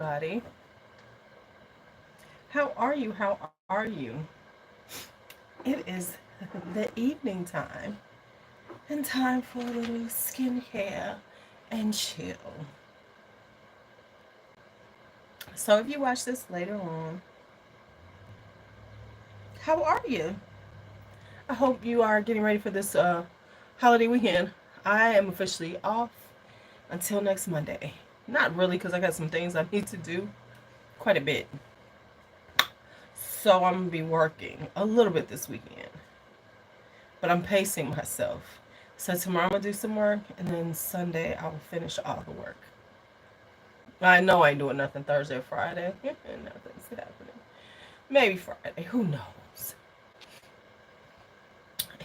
everybody. How are you? How are you? It is the evening time and time for a little skincare and chill. So, if you watch this later on, how are you? I hope you are getting ready for this holiday weekend. I am officially off until next Monday. Not really, because I got some things I need to do quite a bit. So, I'm going to be working a little bit this weekend. But I'm pacing myself. So tomorrow I'm gonna do some work, and then Sunday I will finish all the work. I know I ain't doing nothing Thursday or Friday. Nothing's happening. Maybe Friday. Who knows?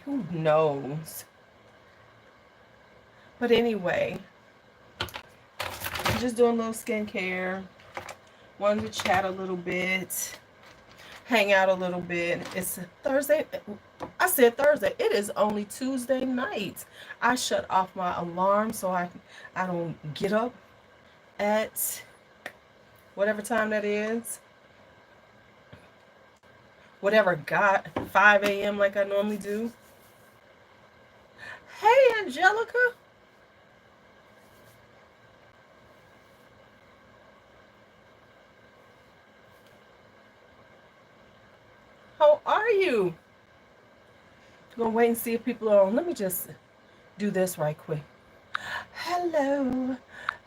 Who knows? But anyway, I'm just doing a little skincare. Wanted to chat a little bit, hang out a little bit. It's Thursday. I said Thursday. It is only Tuesday night. I shut off my alarm so I don't get up at whatever time that is. Whatever got 5 a.m. like I normally do. Hey, Angelica. How are you? Gonna wait and see if people are on. Let me just do this right quick. Hello.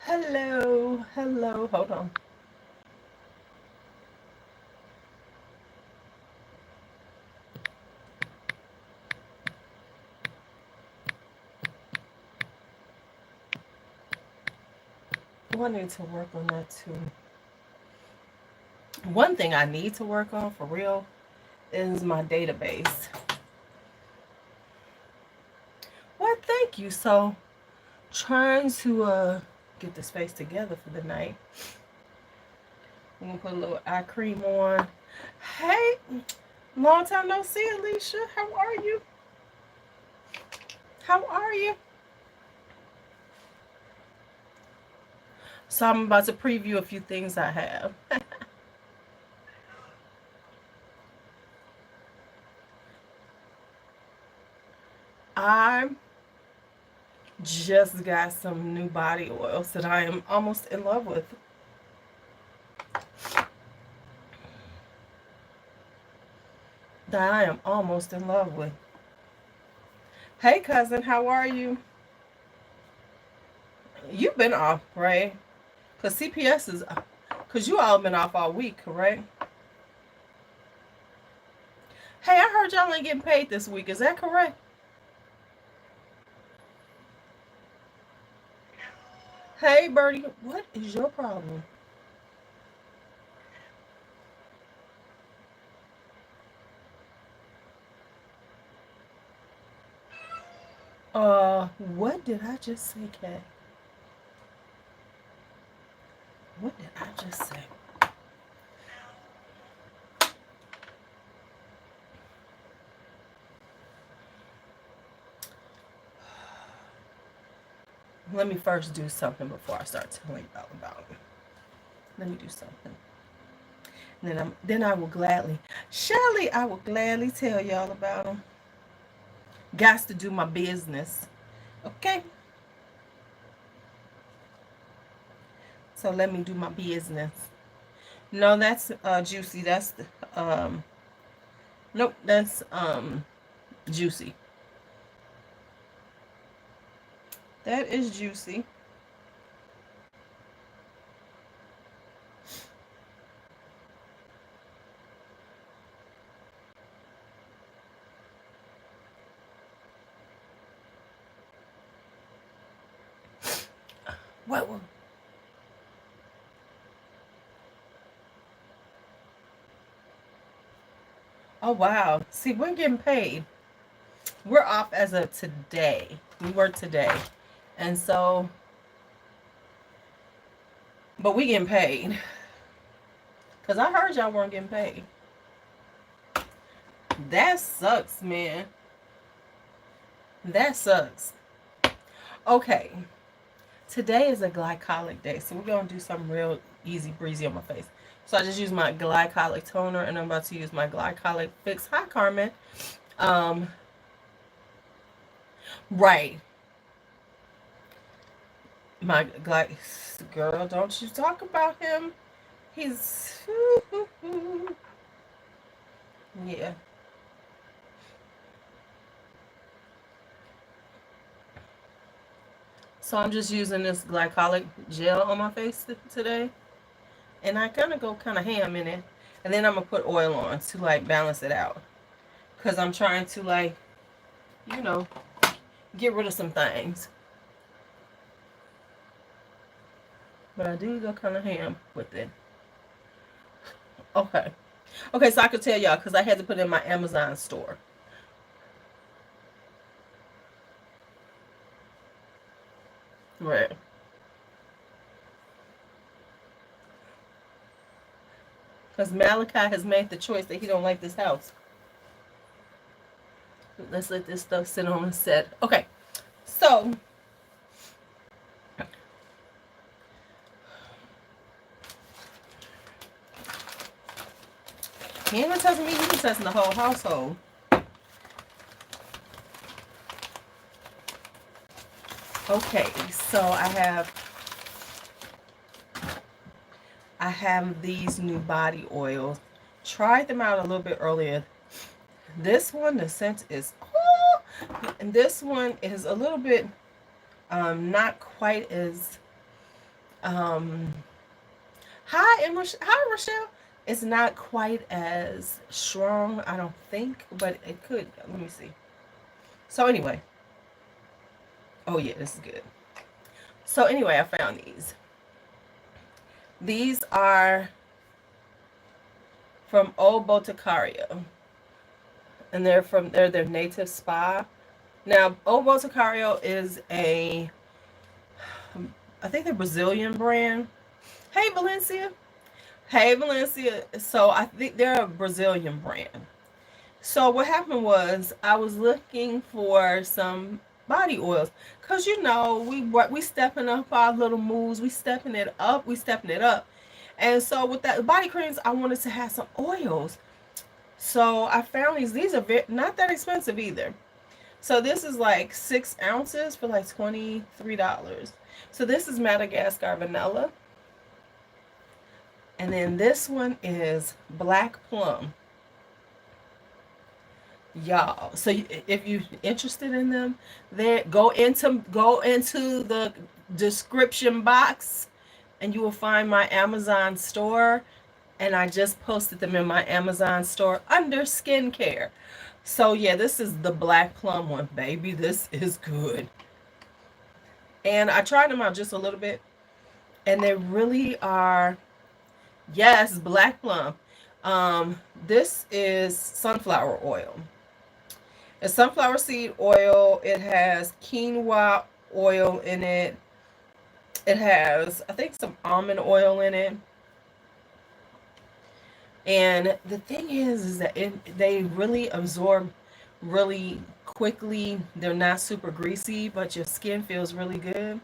Hello. Hello. Hold on. I need to work on that too. One thing I need to work on for real is my database. Well, thank you. So, trying to get this face together for the night. I'm gonna put a little eye cream on. Hey, long time no see, Alicia. How are you? How are you? So I'm about to preview a few things I have. I just got some new body oils that I am almost in love with. That I am almost in love with. Hey, cousin, how are you? You've been off, right? Because CPS is, because you all been off all week, correct? Hey, I heard y'all ain't getting paid this week. Is that correct? Hey, Birdie, what is your problem? What did I just say, Kat? What did I just say? Let me first do something before I start telling y'all about it. Let me do something. And then I will gladly, Shelly, I will gladly tell y'all about them. Got to do my business. Okay? So let me do my business. No, that's juicy. That's nope, that's juicy. That is juicy. What? Oh wow. See, we're getting paid. We're off as of today. We work today. And so but we getting paid. Cause I heard y'all weren't getting paid. That sucks, man. That sucks. Okay. Today is a glycolic day, so we're gonna do something real easy breezy on my face. So I just use my glycolic toner, and I'm about to use my glycolic fix. Hi, Carmen. Um, right. My girl, don't you talk about him. He's yeah. So I'm just using this glycolic gel on my face today, and I kind of go kind of ham in it, and then I'm gonna put oil on to like balance it out, cause I'm trying to like, you know, get rid of some things. But I do go kind of ham with it. Okay. Okay, so I could tell y'all because I had to put it in my Amazon store. Right. Because Malachi has made the choice that he don't like this house. Let's let this stuff sit on the set. Okay. So he ain't been testing me, he been testing the whole household. Okay, so I have these new body oils. Tried them out a little bit earlier. This one, the scent is and this one is a little bit not quite as um hi Rochelle. It's not quite as strong, I don't think, but it could. Let me see. So anyway, oh yeah, this is good. So anyway, I found these. These are from Old Boticario, and they're their native spa. Now, Old Boticario is I think they're Brazilian brand. Hey Valencia. Hey Valencia. So I think they're a Brazilian brand. So what happened was I was looking for some body oils because you know we stepping up our little moves, we stepping it up, and so with that body creams I wanted to have some oils. So I found these. These are not that expensive either. So this is like 6 ounces for like $23. So this is Madagascar vanilla, and then this one is black plum. Y'all, so if you're interested in them, then go into the description box and you will find my Amazon store, and I just posted them in my Amazon store under skincare. So yeah, this is the black plum one, baby. This is good. And I tried them out just a little bit, and they really are. Yes, black plum. This is sunflower oil. It's sunflower seed oil. It has quinoa oil in it. It has, I think, some almond oil in it. And the thing is that they really absorb really quickly. They're not super greasy, but your skin feels really good.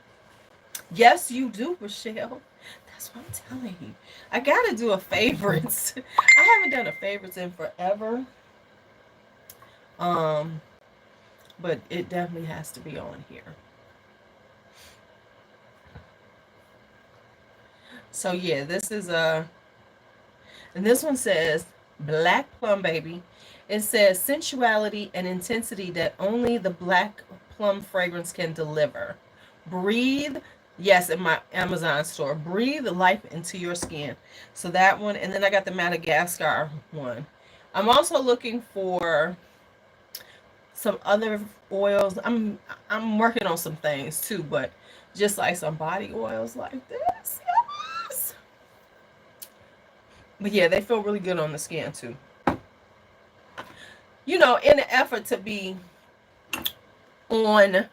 Yes, you do, Michelle. That's what I'm telling you. I gotta do a favorites. I haven't done a favorites in forever. Um, but it definitely has to be on here. So yeah, this is and this one says black plum baby. It says sensuality and intensity that only the black plum fragrance can deliver. Breathe, yes, in my Amazon store. Breathe life into your skin. So that one, and then I got the Madagascar one. I'm also looking for some other oils. I'm working on some things too, but just like some body oils like this. Yes. But yeah, they feel really good on the skin too. You know, in the effort to be on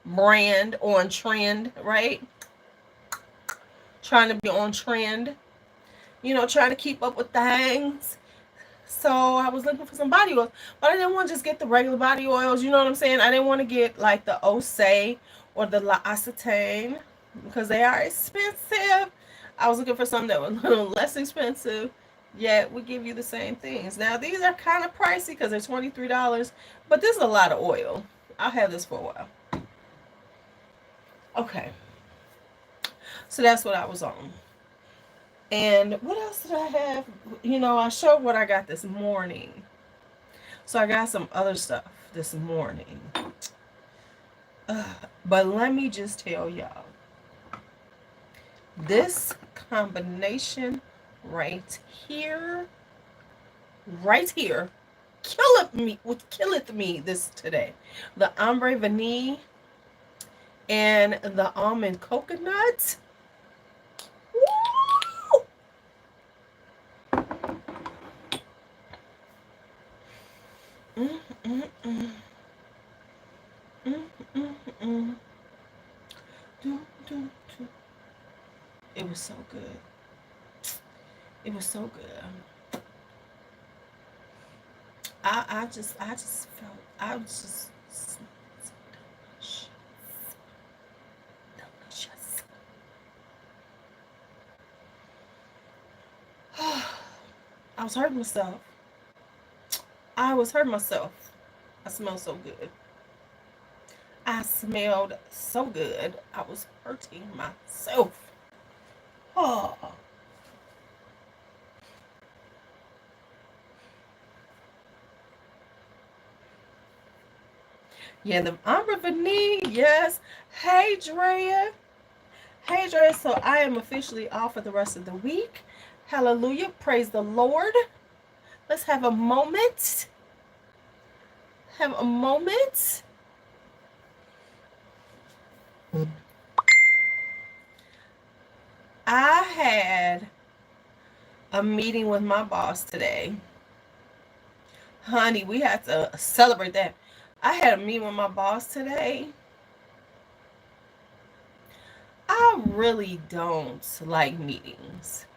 brand, on trend, right? Trying to be on trend. You know, trying to keep up with things. So I was looking for some body oils, but I didn't want to just get the regular body oils. You know what I'm saying? I didn't want to get like the Osei or the L'Occitane because they are expensive. I was looking for something that was a little less expensive, yet we give you the same things. Now these are kind of pricey because they're $23, but this is a lot of oil. I'll have this for a while. Okay, so that's what I was on. And what else did I have? I showed what I got this morning. So I got some other stuff this morning. But let me just tell y'all, this combination right here, killeth me this today. The ombre vanille and the almond coconut. Woo! Mm, mm, mm. Mm, mm, mm. Do, do, do. It was so good. It was so good. I just felt, I was just so delicious. I was hurting myself. I smelled so good. I smelled so good. I was hurting myself. Oh. Yeah, the ombre vanille, yes. Hey, Drea. Hey, Drea. So I am officially off for the rest of the week. Hallelujah. Praise the Lord. Let's have a moment. Have a moment. I had a meeting with my boss today. Honey, we had to celebrate that. I had a meeting with my boss today. I really don't like meetings.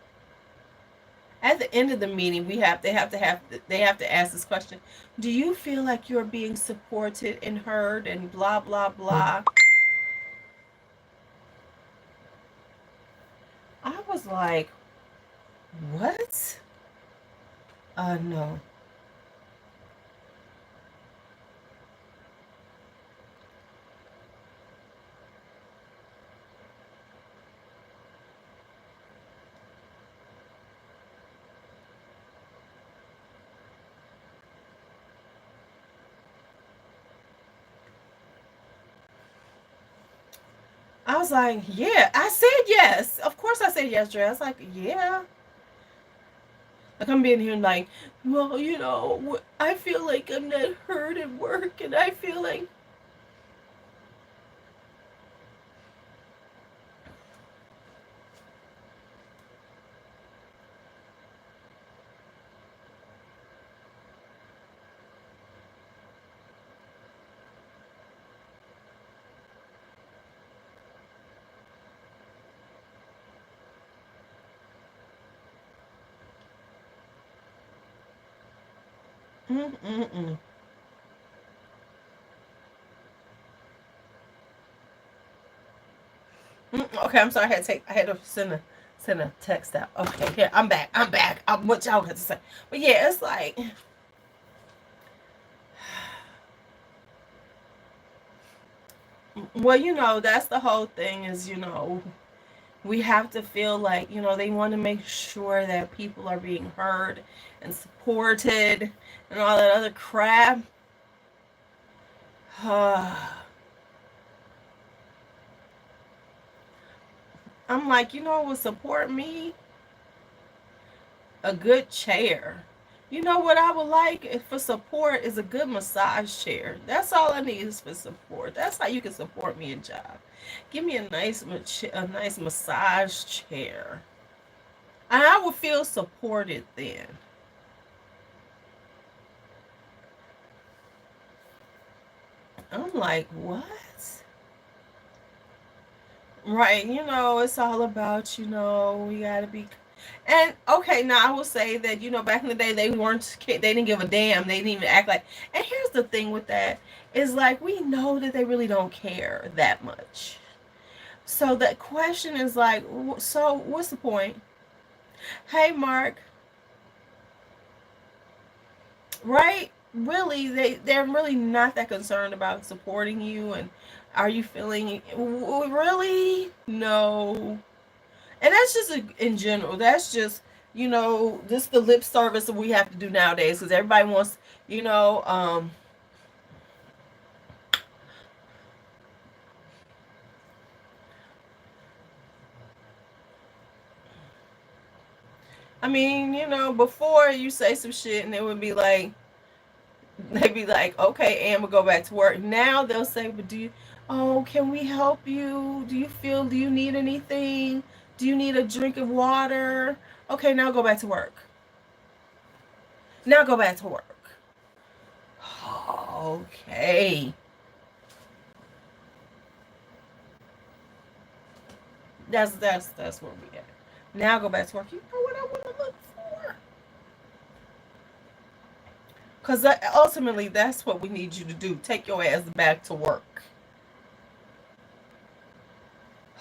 At the end of the meeting, they have to ask this question: do you feel like you're being supported and heard and blah blah blah? I was like, what? No. I was like, yeah. I said yes. Of course I said yes, Dre. I was like, yeah. Like I'm being here like, well, I feel like I'm not heard at work, and I feel like, mm-mm-mm. Okay, I'm sorry. I had to send a text out. Okay, here I'm back. What y'all got to say? But yeah, it's like, well, that's the whole thing is, we have to feel like, they want to make sure that people are being heard and supported and all that other crap. I'm like, what would support me? A good chair. You know what I would like for support is a good massage chair. That's all I need is for support. That's how you can support me in job. Give me a nice massage chair. And I would feel supported then. I'm like, what? Right, it's all about, we gotta be. And okay, now I will say that, back in the day, they didn't give a damn. They didn't even act like. And here's the thing with that is like, we know that they really don't care that much. So that question is like, so what's the point? Hey, Mark, right? Really, they're really not that concerned about supporting you. And are you feeling really? No. And that's just in general. That's just, just the lip service that we have to do nowadays, because everybody wants, you know, um, I mean, before you say some shit and it would be like, they'd be like, okay, and we'll go back to work. Now they'll say, but can we help you? Do you need anything? Do you need a drink of water? Okay, now go back to work. Now go back to work. Okay. That's where we at. Now go back to work. You know what I want to look for? Because ultimately, that's what we need you to do. Take your ass back to work.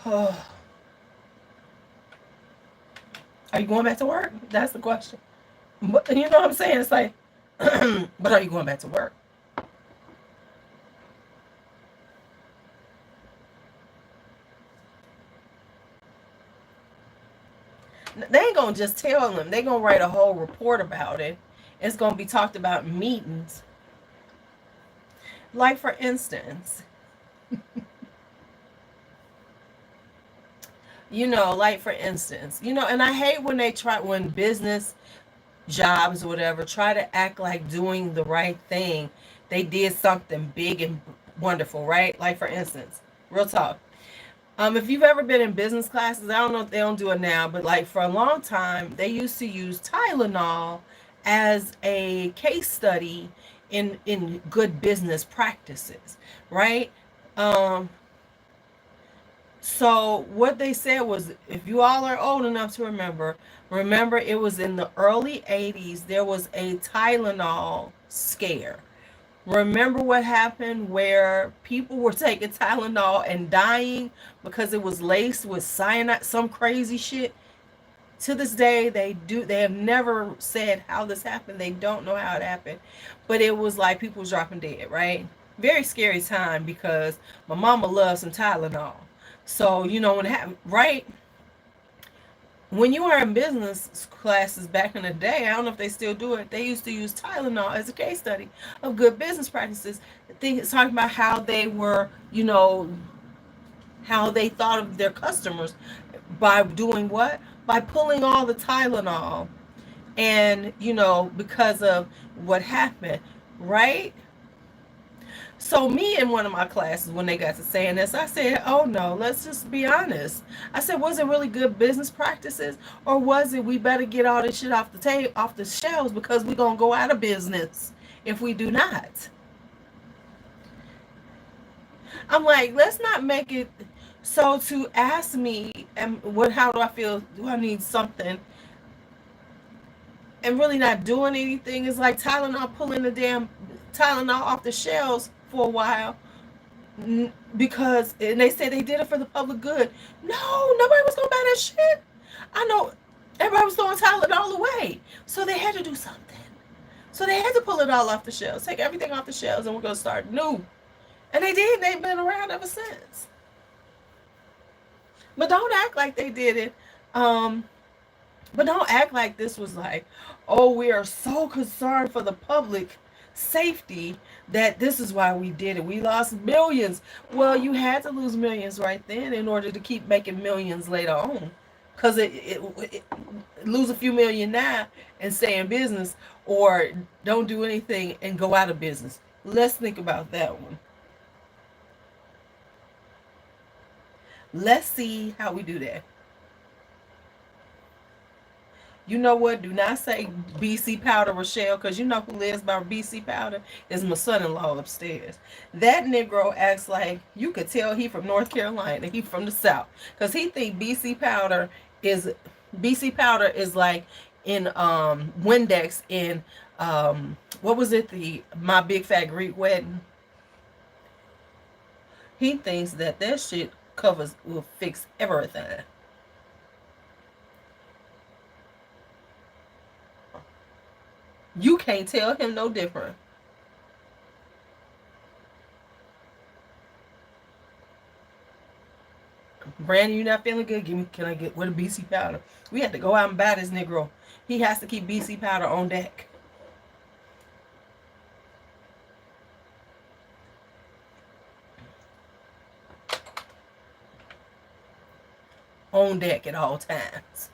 Are you going back to work? That's the question. But you know what I'm saying? It's like, but are you going back to work? They ain't gonna just tell them. They gonna write a whole report about it. It's gonna be talked about in meetings. Like for instance, and I hate when when business jobs or whatever try to act like doing the right thing. They did something big and wonderful, right? Like for instance, real talk. If you've ever been in business classes, I don't know if they don't do it now, but like for a long time, they used to use Tylenol as a case study in good business practices, right? Um, so what they said was, if you all are old enough to remember it was in the early 80s, there was a Tylenol scare. Remember what happened where people were taking Tylenol and dying because it was laced with cyanide, some crazy shit? To this day, they have never said how this happened. They don't know how it happened. But it was like people was dropping dead, right? Very scary time because my mama loves some Tylenol. So, when it happened, right? When you were in business classes back in the day, I don't know if they still do it, they used to use Tylenol as a case study of good business practices. Things talking about how they were, how they thought of their customers by doing what? By pulling all the Tylenol and, because of what happened, right? So me in one of my classes, when they got to saying this, I said, oh no, let's just be honest. I said, was it really good business practices, or was it we better get all this shit off off the shelves because we're going to go out of business if we do not? I'm like, let's not make it so to ask me, how do I feel? Do I need something? And really not doing anything is like Tylenol, pulling the damn Tylenol off the shelves for a while because, and they said they did it for the public good. No, nobody was gonna buy that shit. I know everybody was throwing Tylenol away, so they had to do something. So they had to pull it all off the shelves, take everything off the shelves, and we're gonna start new. And they did. They've been around ever since. But don't act like they did it. Um, but don't act like this was like, oh, we are so concerned for the public safety that this is why we did it. We lost millions. Well, you had to lose millions right then in order to keep making millions later on. Because it lose a few million now and stay in business, or don't do anything and go out of business. Let's think about that one. Let's see how we do that. You know what? Do not say BC Powder, Rochelle, because you know who lives by BC Powder is my son-in-law upstairs. That Negro acts like you could tell he from North Carolina. He from the South, because he think BC Powder is like in Windex in what was it, the My Big Fat Greek Wedding. He thinks that shit covers will fix everything. You can't tell him no different. Brandon, you not feeling good? Can I get with a BC powder? We had to go out and buy this Negro. He has to keep BC powder on deck. On deck at all times.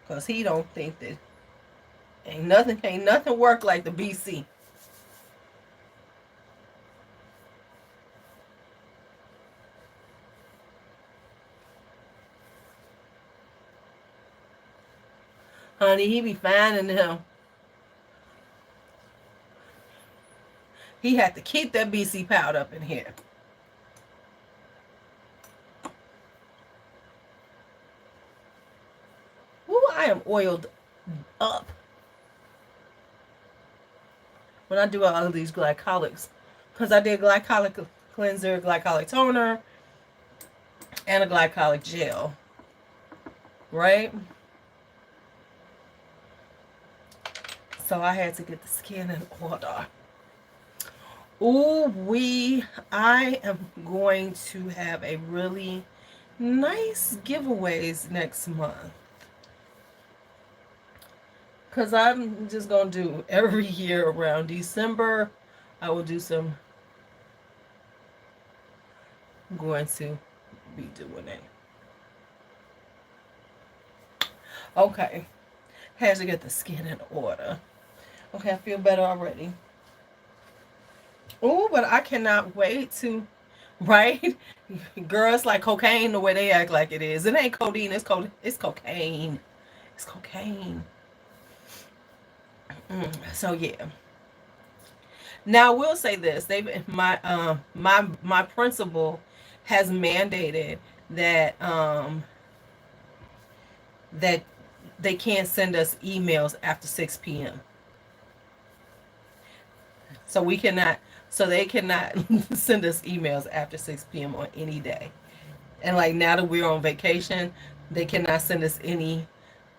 Cause he don't think that ain't nothing work like the BC. Honey, he be finding him. He had to keep that BC powder up in here. Ooh, I am oiled up. When I do all of these glycolics, because I did glycolic cleanser, glycolic toner, and a glycolic gel, right? So I had to get the skin in order. Ooh, I am going to have a really nice giveaways next month. Because I'm just going to do every year around December. I will do some. I'm going to be doing it. Okay. Had to get the skin in order. Okay, I feel better already. Oh, but I cannot wait to, right? Girl, it's like cocaine the way they act like it is. It ain't codeine, it's cocaine. It's cocaine. So yeah. Now I will say this: my principal has mandated that that they can't send us emails after 6 p.m. So we cannot. So they cannot send us emails after 6 p.m. on any day. And like now that we're on vacation, they cannot send us any.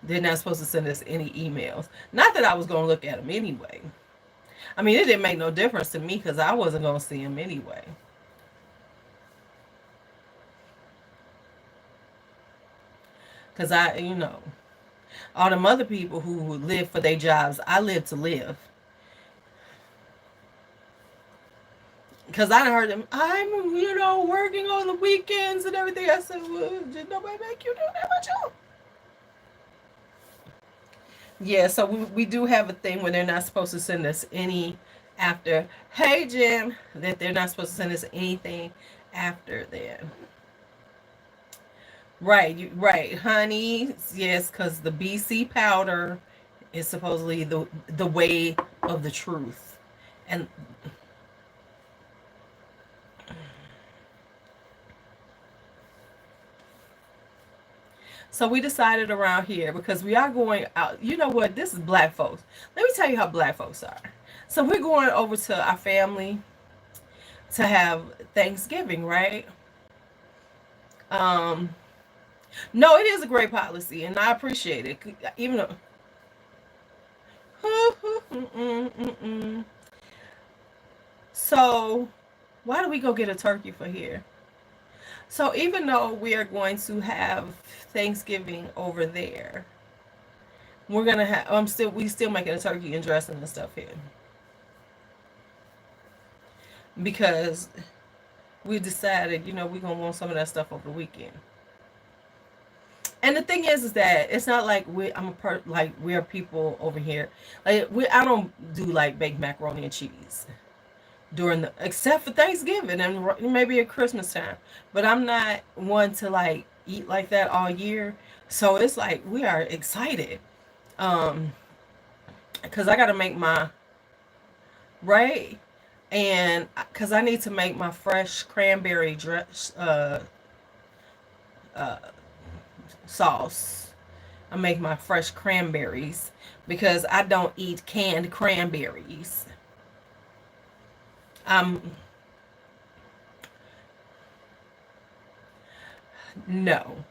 They're not supposed to send us any emails. Not that I was going to look at them anyway. I mean, it didn't make no difference to me because I wasn't going to see them anyway. Because all them other people who live for their jobs, I live to live. Because I heard them, I'm, working on the weekends and everything. I said, well, did nobody make you do that much? Yeah, so we do have a thing when they're not supposed to send us any after. Hey, Jim, that they're not supposed to send us anything after then. Right, honey. Yes, because the BC powder is supposedly the way of the truth, and so we decided around here because we are going out. You know what? This is black folks. Let me tell you how black folks are. So we're going over to our family to have Thanksgiving, right? Um, no, it is a great policy, and I appreciate it. Even though, so why do we go get a turkey for here? So even though we are going to have Thanksgiving over there, we're gonna have. We still making a turkey and dressing and stuff here because we decided, we're gonna want some of that stuff over the weekend. And the thing is that it's not like we're people over here. Like I don't do like baked macaroni and cheese except for Thanksgiving and maybe at Christmas time. But I'm not one to like eat like that all year. So it's like we are excited. Because I got to make my right, and because I need to make my fresh cranberry sauce. I make my fresh cranberries because I don't eat canned cranberries. Um, no,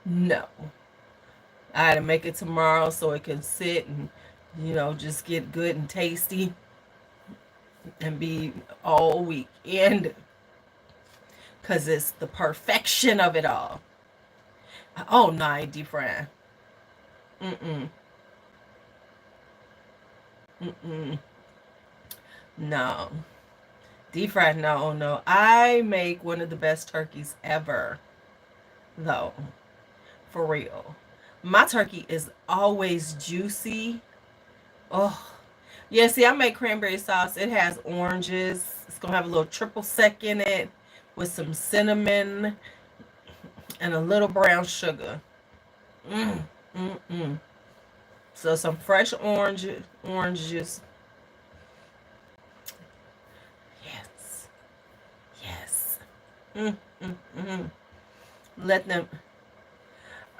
no. I had to make it tomorrow so it can sit and, just get good and tasty and be all weekend because it's the perfection of it all. Oh, no, I ain't deep frying. Mm-mm. Mm-mm. No. Deep fried, no, no. I make one of the best turkeys ever, though. For real. My turkey is always juicy. Oh, yeah. See, I make cranberry sauce. It has oranges. It's gonna have a little triple sec in it with some cinnamon and a little brown sugar. Mm, mm, mm. So some fresh oranges. Yes, yes. Mm, mm, mm. Let them.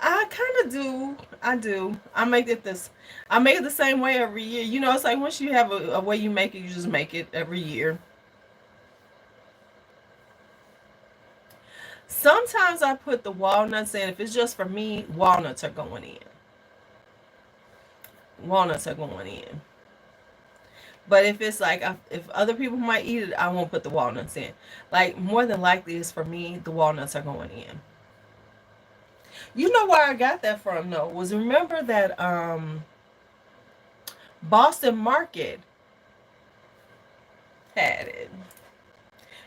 I kind of do. I do. I make it the same way every year. It's like once you have a way you make it, you just make it every year. Sometimes I put the walnuts in. If it's just for me, walnuts are going in. Walnuts are going in. But if it's like if other people might eat it, I won't put the walnuts in. Like more than likely, it's for me. The walnuts are going in. You know where I got that from? Though was remember that Boston Market had it.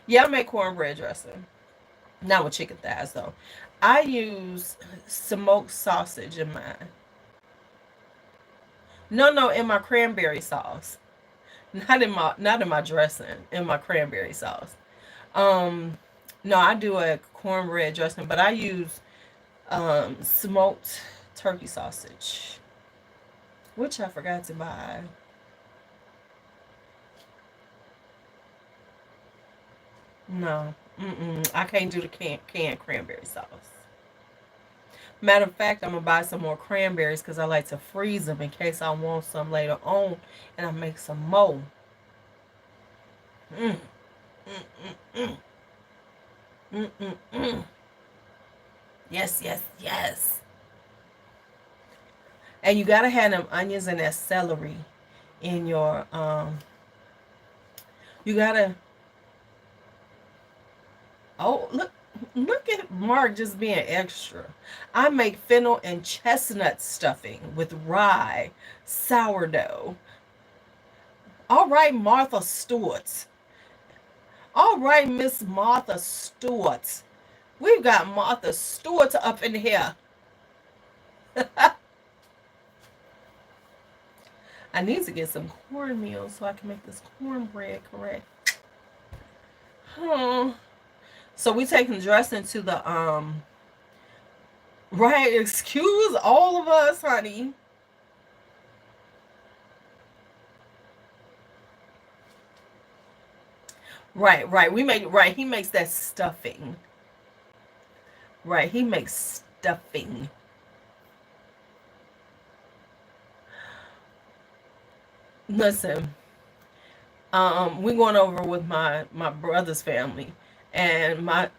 Yeah, I make cornbread dressing. Not with chicken thighs though. I use smoked sausage in mine. No, no, in my cranberry sauce. Not in my dressing. In my cranberry sauce. Um, no, I do a cornbread dressing, but I use smoked turkey sausage, which I forgot to buy. No, I can't do the canned cranberry sauce. Matter of fact, I'm gonna buy some more cranberries because I like to freeze them in case I want some later on, and I make some more. Mm, mm, mm, mm, mm, mm. Yes, yes, yes. And you gotta have them onions and that celery in your You gotta. Oh, look at Mark just being extra. I make fennel and chestnut stuffing with rye, sourdough. All right, Martha Stewart. All right, Miss Martha Stewart. We've got Martha Stewart up in here. I need to get some cornmeal so I can make this cornbread correct. Huh. So we taking dressing to the right, excuse all of us, honey. Right, right. We make right. He makes that stuffing. Right, he makes stuffing. Listen, we're going over with my brother's family, and my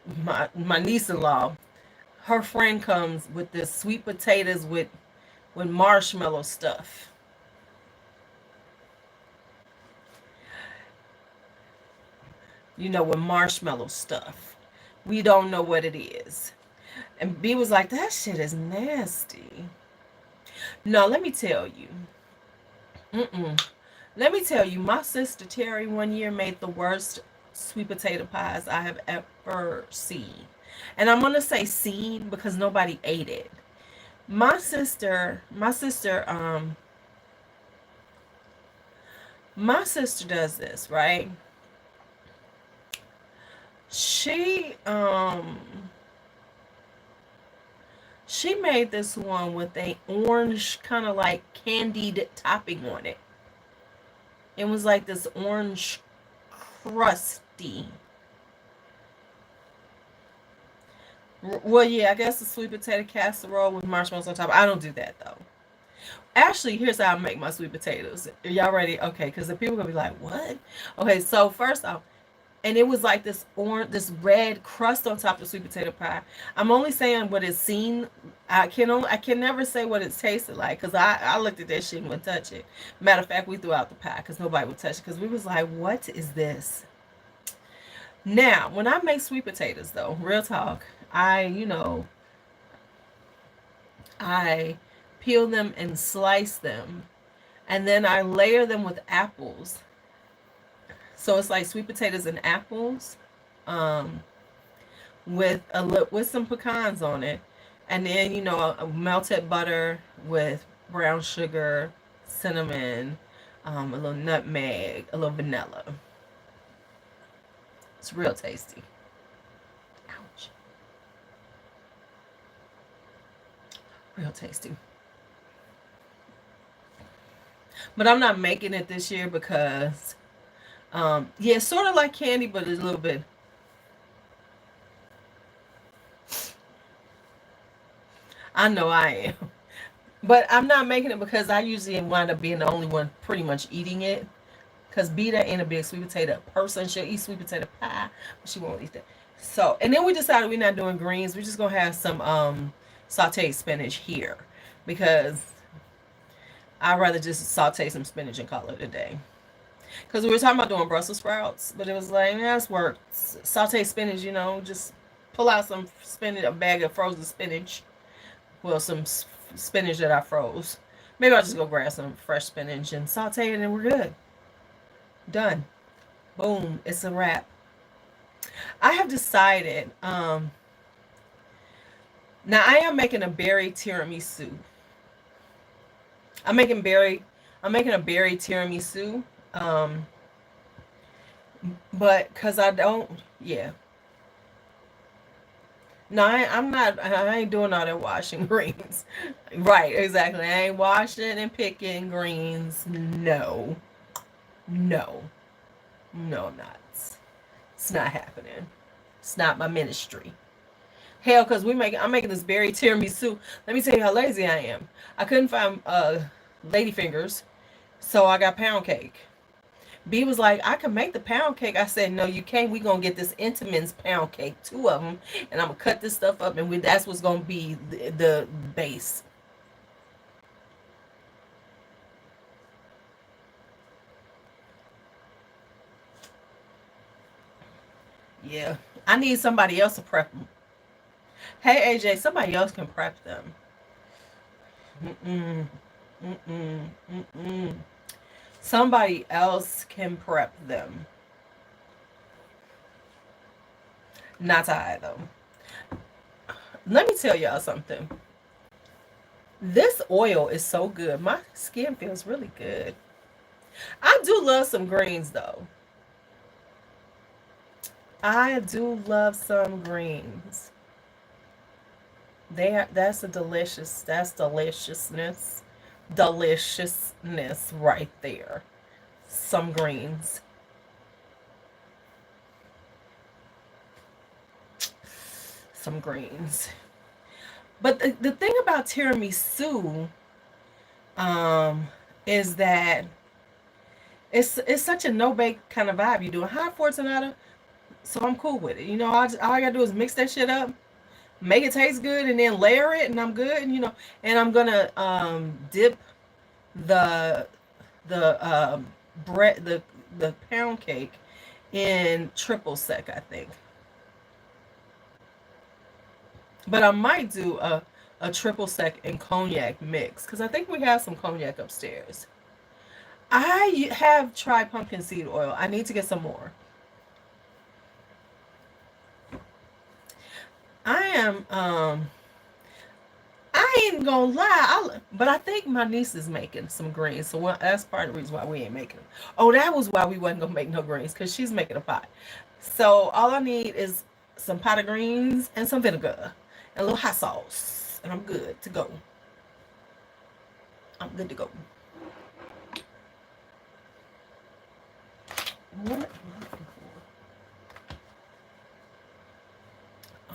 niece-in-law. Her friend comes with this sweet potatoes with marshmallow stuff. With marshmallow stuff. We don't know what it is. And B was like, that shit is nasty. No, let me tell you. Mm-mm. Let me tell you, my sister Terry one year made the worst sweet potato pies I have ever seen. And I'm gonna say seen because nobody ate it. My sister does this, right? She she made this one with a orange kind of like candied topping on it. It was like this orange crusty. Well, yeah, I guess the sweet potato casserole with marshmallows on top. I don't do that though. Actually, here's how I make my sweet potatoes. Are y'all ready? Okay, because the people are gonna be like, "What?" Okay, so first off, and it was like this red crust on top of sweet potato pie. I'm only saying what it's seen. I can never say what it tasted like because I looked at that shit and wouldn't touch it. Matter of fact, we threw out the pie because nobody would touch it because we was like, "What is this?" Now, when I make sweet potatoes, though, real talk, I peel them and slice them, and then I layer them with apples. So it's like sweet potatoes and apples, um, with some pecans on it, and then melted butter with brown sugar, cinnamon, a little nutmeg, a little vanilla. It's real tasty. Ouch, real tasty. But I'm not making it this year because, yeah, sort of like candy, but it's a little bit. I know I am. But I'm not making it because I usually wind up being the only one pretty much eating it. Because Beta ain't a big sweet potato person. She'll eat sweet potato pie, but she won't eat that. So, and then we decided we're not doing greens. We're just going to have some sauteed spinach here. Because I'd rather just saute some spinach and call it a day. Because we were talking about doing Brussels sprouts, but it was like, yeah, it's work. Saute spinach, just pull out some spinach, a bag of frozen spinach. Well, some spinach that I froze. Maybe I'll just go grab some fresh spinach and saute it and we're good. Done. Boom. It's a wrap. I have decided, now I am making a berry tiramisu. I'm making a berry tiramisu. Um, but because I don't, yeah. No, I'm not. I ain't doing all that washing greens. Right, exactly. I ain't washing and picking greens. No, no, no, not. It's not happening. It's not my ministry. Hell, because I'm making this berry tiramisu. Let me tell you how lazy I am. I couldn't find lady fingers, so I got pound cake. B was like, I can make the pound cake. I said, no, you can't. We gonna get this Intamin's pound cake, 2 of them, and I'm gonna cut this stuff up, and that's what's gonna be the base. Yeah, I need somebody else to prep them. Hey AJ, somebody else can prep them. Mm-mm, mm-mm, mm-mm. Somebody else can prep them. Not I though. Let me tell y'all something. This oil is so good. My skin feels really good. I do love some greens though. I do love some greens. That's deliciousness. Deliciousness right there. Some greens. Some greens. But the thing about tiramisu um is that it's such a no bake kind of vibe. You do a hot fortunato, so I'm cool with it. All I gotta do is mix that shit up, make it taste good, and then layer it, and I'm good. And I'm gonna dip the bread the pound cake in triple sec, I think. But I might do a triple sec and cognac mix because I think we have some cognac upstairs. I have tried pumpkin seed oil. I need to get some more. I am I ain't gonna lie, but I think my niece is making some greens, so that's part of the reason why we ain't making them. Oh, that was why we wasn't gonna make no greens, because she's making a pot. So all I need is some pot of greens and some vinegar and a little hot sauce, and I'm good to go. I'm good to go. What?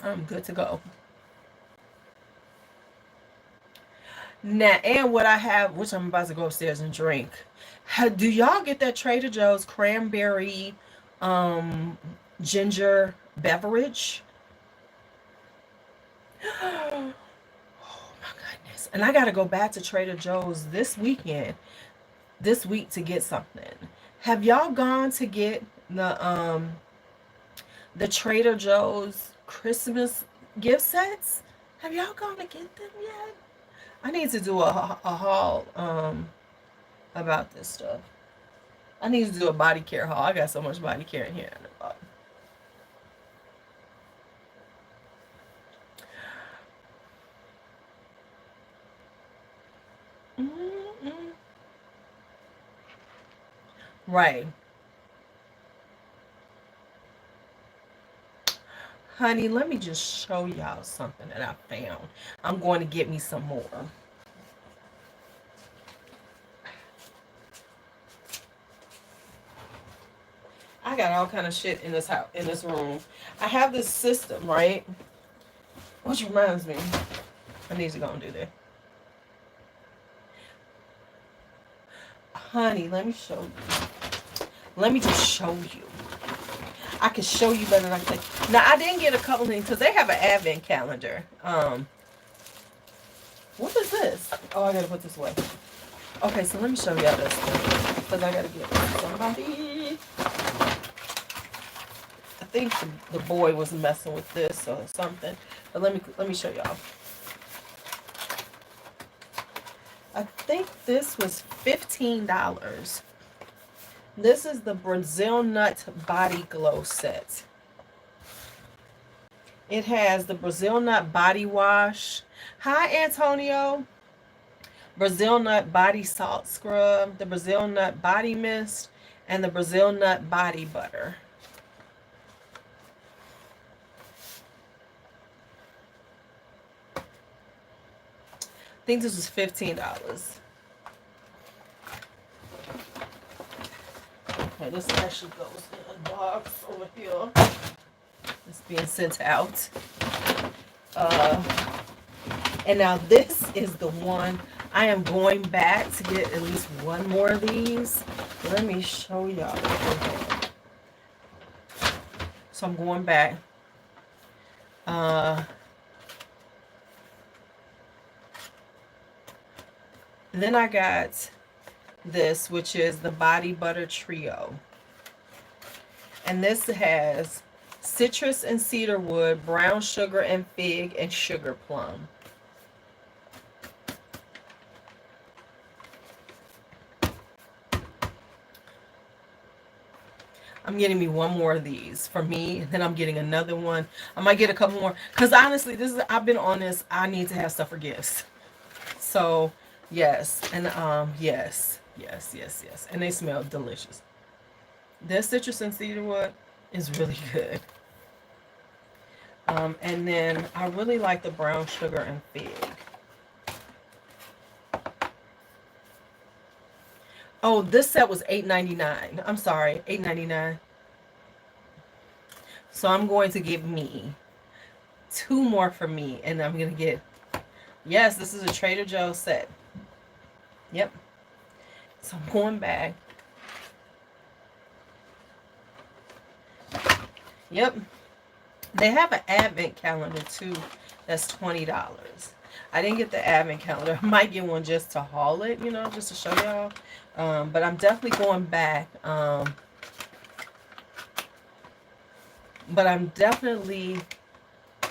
I'm good to go. Now, and what I have, which I'm about to go upstairs and drink. Do y'all get that Trader Joe's cranberry um ginger beverage? Oh my goodness. And I got to go back to Trader Joe's this week to get something. Have y'all gone to get the Trader Joe's Christmas gift sets? Have y'all gone to get them yet? I need to do a haul about this stuff. I need to do a body care haul. I got so much body care in here. Mm-mm. Right. Honey, let me just show y'all something that I found. I'm going to get me some more. I got all kind of shit in this house, in this room. I have this system, right? Which reminds me, I need to go and do that. Honey, let me show you. Let me just show you. I can show you better than I can. Now, I didn't get a couple things because they have an advent calendar. What is this? Oh, I gotta put this away. Okay, so let me show y'all this one because I gotta get somebody. I think the boy was messing with this or something. But let me show y'all. I think this was $15. This is the Brazil Nut Body Glow Set. It has the Brazil Nut Body Wash. Hi, Antonio. Brazil Nut Body Salt Scrub, the Brazil Nut Body Mist, and the Brazil Nut Body Butter. I think this was $15. Okay, this actually goes in a box over here. It's being sent out. And now this is the one I am going back to get at least one more of these. Let me show y'all. So I'm going back. Then I got this, which is the Body Butter Trio. And this has citrus and cedarwood, brown sugar and fig, and sugar plum. I'm getting me one more of these for me, and then I'm getting another one. I might get a couple more because honestly, I've been on this. I need to have stuff for gifts. So yes, and yes, and they smell delicious. This citrus and cedarwood is really good. And then I really like the brown sugar and fig. Oh, this set was $8.99. I'm sorry, $8.99. So I'm going to give me two more for me, and I'm gonna get. Yes, this is a Trader Joe's set. Yep. So I'm going back. Yep. They have an advent calendar too. That's $20. I didn't get the advent calendar. I might get one just to haul it, you know, just to show y'all. But I'm definitely going back. But I'm definitely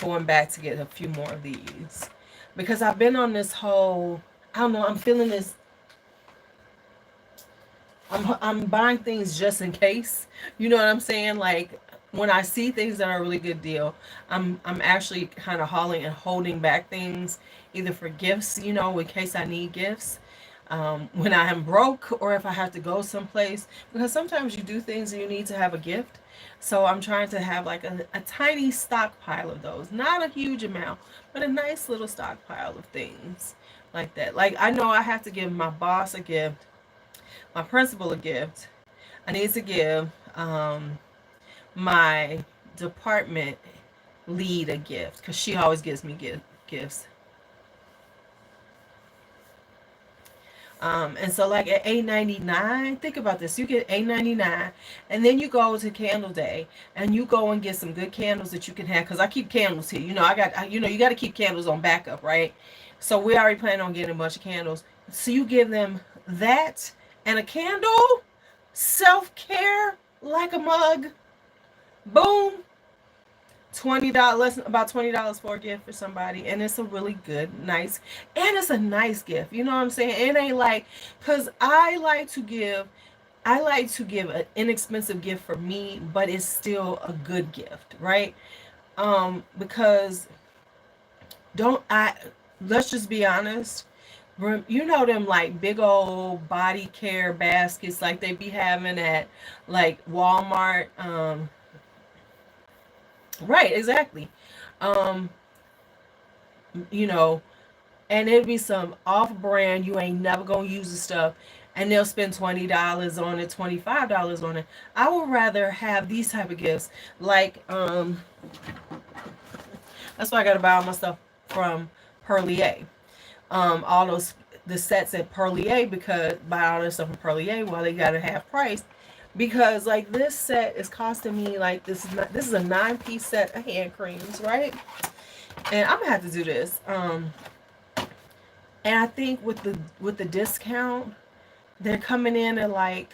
going back to get a few more of these. Because I've been on this whole, I don't know, I'm feeling this. I'm buying things just in case. You know what I'm saying? Like when I see things that are a really good deal, I'm actually kind of hauling and holding back things either for gifts, you know, in case I need gifts. When I am broke or if I have to go someplace, because sometimes you do things and you need to have a gift. So I'm trying to have like a tiny stockpile of those, not a huge amount, but a nice little stockpile of things like that. Like I know I have to give my boss a gift, my principal a gift. I need to give my department lead a gift because she always gives me gifts. And so like at $8.99, think about this. You get $8.99, and then you go to Candle Day and you go and get some good candles that you can have. Cause I keep candles here. You got to keep candles on backup, right? So we already plan on getting a bunch of candles. So you give them that and a candle, self-care like a mug. Boom. $20, about $20 for a gift for somebody, and it's a really good, nice, and it's a nice gift. You know what I'm saying? It ain't like, cause I like to give an inexpensive gift for me, but it's still a good gift, right? Because don't I? Let's just be honest. You know them like big old body care baskets like they be having at like Walmart. Right, exactly. Um, you know, and it'd be some off brand, you ain't never gonna use the stuff, and they'll spend $20 on it, $25 on it. I would rather have these type of gifts. Like, that's why I gotta buy all my stuff from Perlier. All those the sets at Perlier, because buy all this stuff from Perlier while they got a half price. Because like this set is costing me like this is a 9-piece set of hand creams, right? And I'm gonna have to do this. And I think with the discount, they're coming in at like,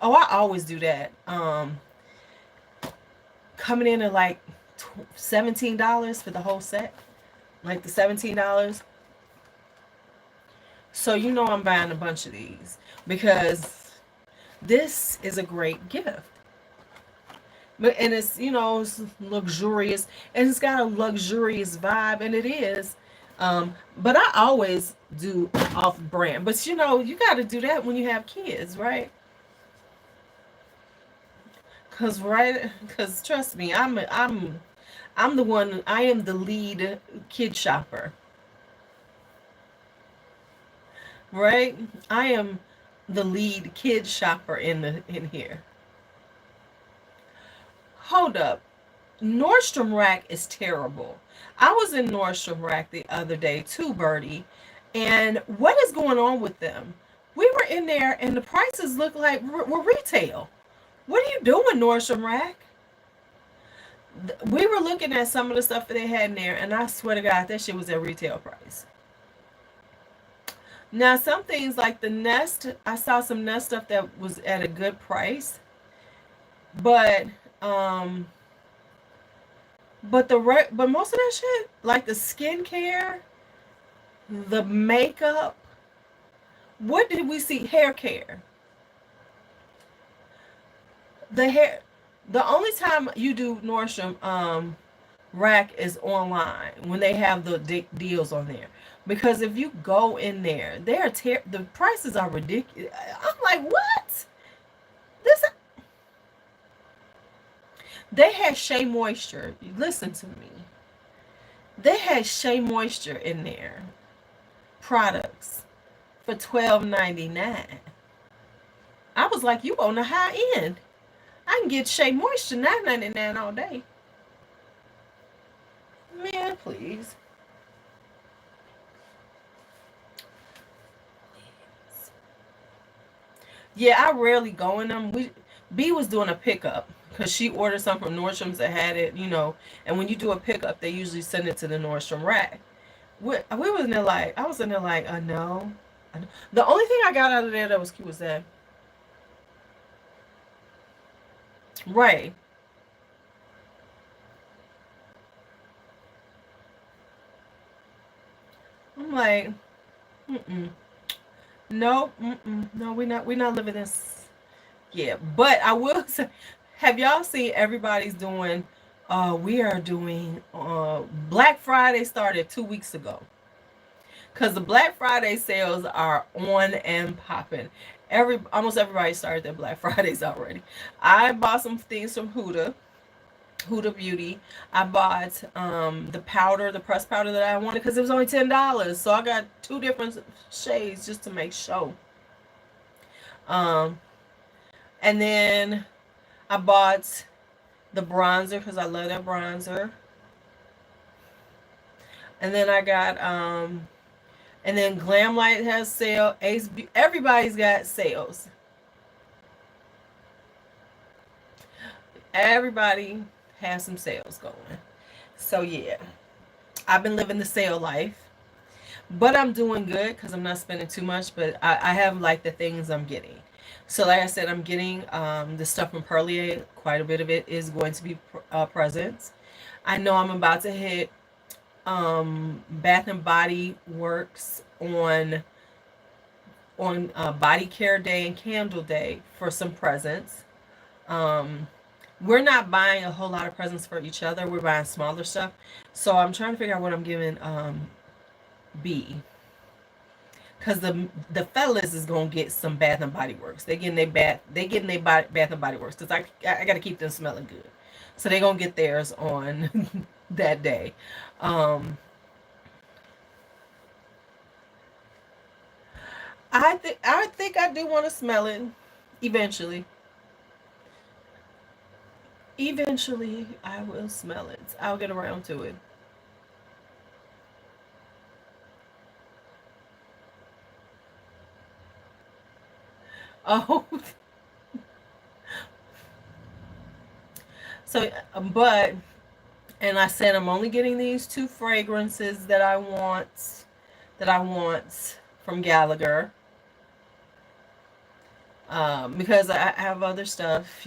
oh, I always do that. Coming in at like $17 for the whole set, like the $17. So you know I'm buying a bunch of these because this is a great gift. But and it's it's luxurious and it's got a luxurious vibe and it is. But I always do off brand. But you got to do that when you have kids, right? Cause trust me, I'm the one. I am the lead kid shopper, right? I am the lead kid shopper in here. Hold up. Nordstrom Rack is terrible. I was in Nordstrom Rack the other day too, Birdie. And what is going on with them? We were in there and the prices look like we're retail. What are you doing, Nordstrom Rack? We were looking at some of the stuff that they had in there, and I swear to God, that shit was at retail price. Now, some things like the Nest, I saw some Nest stuff that was at a good price, but um, but most of that shit, like the skincare, the makeup. What did we see? Hair care. The hair. The only time you do Nordstrom Rack is online when they have the deals on there. Because if you go in there, the prices are ridiculous. I'm like, what? This They had Shea Moisture. Listen to me. They had Shea Moisture in there. Products for $12.99. I was like, you on the high end. I can get Shea Moisture $9.99 all day. Man, please. Yeah, I rarely go in them. B was doing a pickup because she ordered some from Nordstrom's that had it. And when you do a pickup, they usually send it to the Nordstrom Rack. We was in there like, I was in there like, no. The only thing I got out of there that was cute was that. Right. I'm like, mm-mm. No, mm-mm. No, we're not living this. Yeah, but I will say, have y'all seen everybody's doing, we are doing, Black Friday started 2 weeks ago. Because the Black Friday sales are on and popping. Almost everybody started their Black Fridays already. I bought some things from Huda Beauty. I bought the powder, the pressed powder that I wanted because it was only $10. So I got 2 different shades just to make sure. Um, and then I bought the bronzer because I love that bronzer. And then I got And then Glamlight has sale. Ace, everybody's got sales. Everybody has some sales going. So yeah, I've been living the sale life. But I'm doing good because I'm not spending too much. But I have like the things I'm getting. So like I said, I'm getting the stuff from Perlier. Quite a bit of it is going to be presents. I know I'm about to hit Bath and Body Works on Body Care Day and Candle Day for some presents. Um, we're not buying a whole lot of presents for each other. We're buying smaller stuff. So I'm trying to figure out what I'm giving B. Cause the fellas is gonna get some Bath and Body Works. Bath and Body Works. Cause I gotta keep them smelling good. So they gonna get theirs on that day. Um, I think I do want to smell it eventually. Eventually, I will smell it. I'll get around to it. Oh, so but and I said I'm only getting these two fragrances that I want from Gallagher. Because I have other stuff.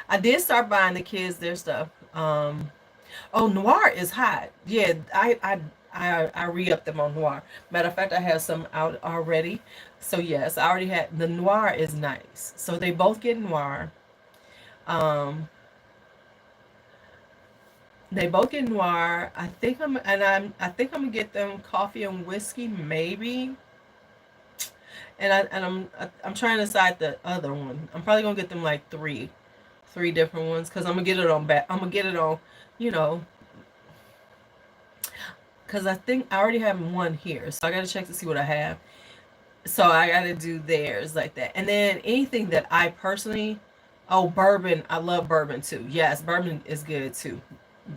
I did start buying the kids their stuff. Oh, Noir is hot. Yeah, I re-upped them on Noir. Matter of fact, I have some out already. So yes, I already had the Noir is nice. So they both get Noir. Um, they both get Noir. I think I'm gonna get them coffee and whiskey maybe. And I'm trying to decide the other one. I'm probably gonna get them like three different ones because I'm gonna get it on back. I'm gonna get it on, you know, because I think I already have one here, so I gotta check to see what I have. So I gotta do theirs like that, and then anything that I personally, oh bourbon, I love bourbon too. Yes, bourbon is good too.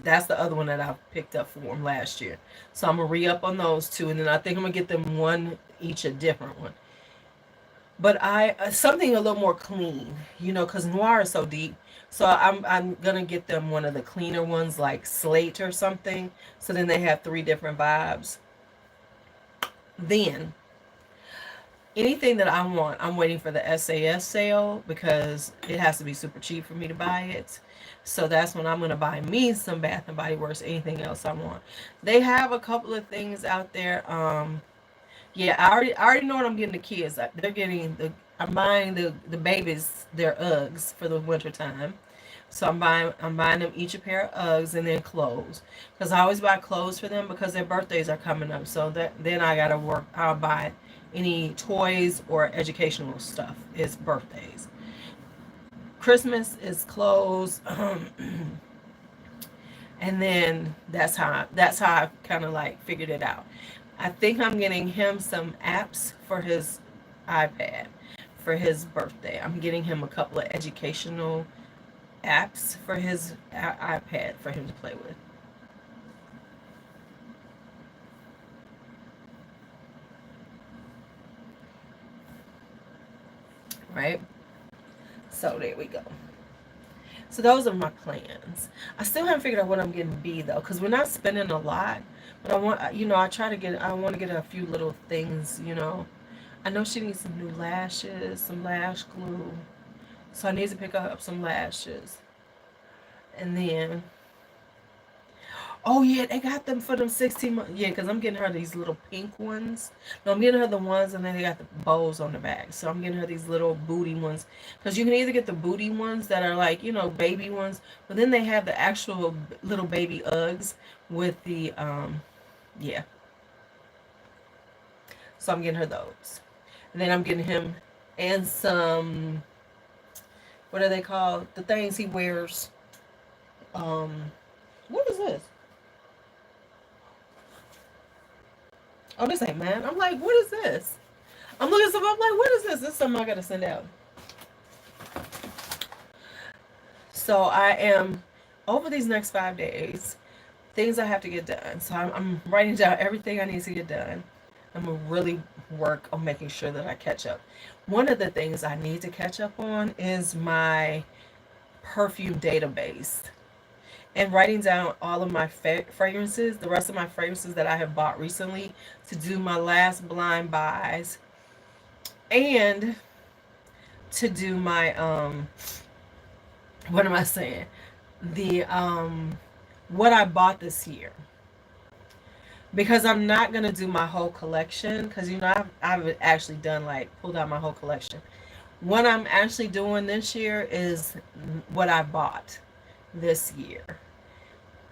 That's the other one that I picked up for them last year. So I'm gonna re up on those two, and then I think I'm gonna get them one each a different one. But I something a little more clean, because Noir is so deep. So I'm gonna get them one of the cleaner ones like Slate or something. So then they have three different vibes. Then anything that I want, I'm waiting for the SAS sale because it has to be super cheap for me to buy it. So that's when I'm gonna buy me some Bath and Body Works. Anything else I want, they have a couple of things out there. Yeah, I already know what I'm getting the kids. They're getting I'm buying the babies their Uggs for the winter time. So I'm buying them each a pair of Uggs and then clothes. Because I always buy clothes for them because their birthdays are coming up. So that then I gotta work. I'll buy any toys or educational stuff. It's birthdays. Christmas is clothes. And then that's how I kind of like figured it out. I think I'm getting him some apps for his iPad for his birthday. I'm getting him a couple of educational apps for his iPad for him to play with. Right? So there we go. So those are my plans. I still haven't figured out what I'm getting B though, because we're not spending a lot. But I want to get a few little things. I know she needs some new lashes, some lash glue. So I need to pick up some lashes. And then, oh yeah, they got them for them 16 months. Yeah, because I'm getting her these little pink ones. No, I'm getting her the ones and then they got the bows on the back. So I'm getting her these little booty ones. Because you can either get the booty ones that are like, baby ones. But then they have the actual little baby Uggs with yeah. So I'm getting her those. And then I'm getting him and some, what are they called? The things he wears. Um, what is this? Oh, this ain't mine. I'm like, what is this? I'm looking something. I'm like, what is this? This is something I gotta send out. So I am over these next 5 days. Things I have to get done. So I'm writing down everything I need to get done. I'm gonna really work on making sure that I catch up. One of the things I need to catch up on is my perfume database and writing down all of my fragrances, the rest of my fragrances that I have bought recently, to do my last blind buys, and to do my what am I saying? The what I bought this year. Because I'm not gonna do my whole collection, because I've actually done, like, pulled out my whole collection. What I'm actually doing this year is what I bought this year.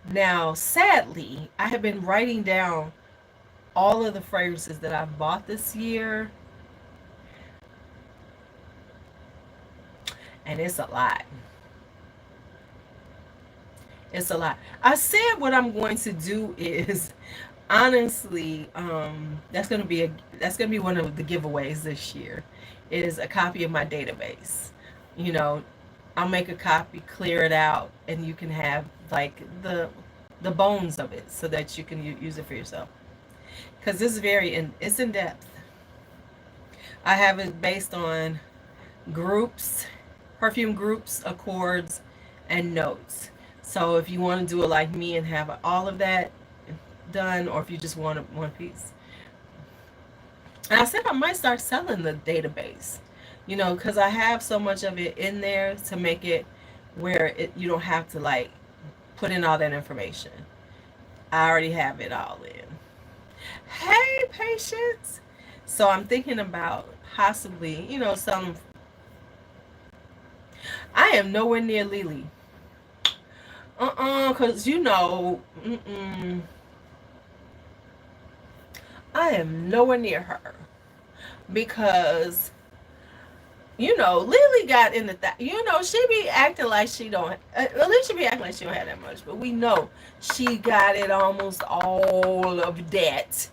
Now, sadly, I have been writing down all of the fragrances that I've bought this year, and it's a lot. It's a lot. I said what I'm going to do is, honestly, that's gonna be one of the giveaways this year. Is a copy of my database. You know, I'll make a copy, clear it out, and you can have, like, the bones of it, so that you can use it for yourself. Because it's in depth. I have it based on groups, perfume groups, accords, and notes. So if you want to do it like me and have all of that done, or if you just want one piece. And I said I might start selling the database, because I have so much of it in there to make it where you don't have to, like, put in all that information. I already have it all in. Hey, patience. So I'm thinking about possibly, selling. I am nowhere near Lily. Because, I am nowhere near her. Because, Lily got in she be acting like she don't, at least she be acting like she don't have that much. But we know she got it almost all of that.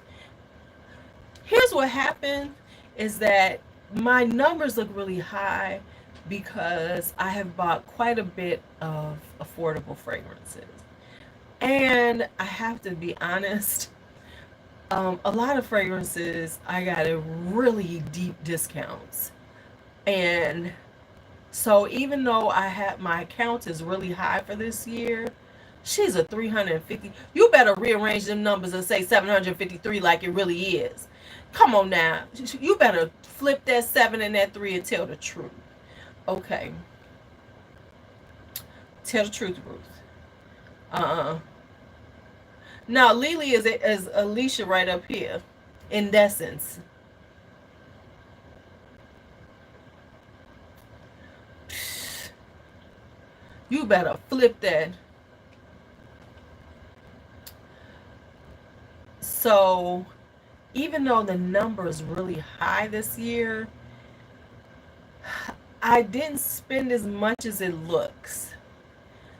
Here's what happened is that my numbers look really high because I have bought quite a bit of affordable fragrances. And I have to be honest, a lot of fragrances I got at really deep discounts. And so even though my account is really high for this year, she's a 350. You better rearrange them numbers and say 753 like it really is. Come on now. You better flip that 7 and that 3 and tell the truth. Okay. Tell the truth, Ruth. Now, Lily is Alicia right up here. Indecence. You better flip that. So, even though the number is really high this year, I didn't spend as much as it looks.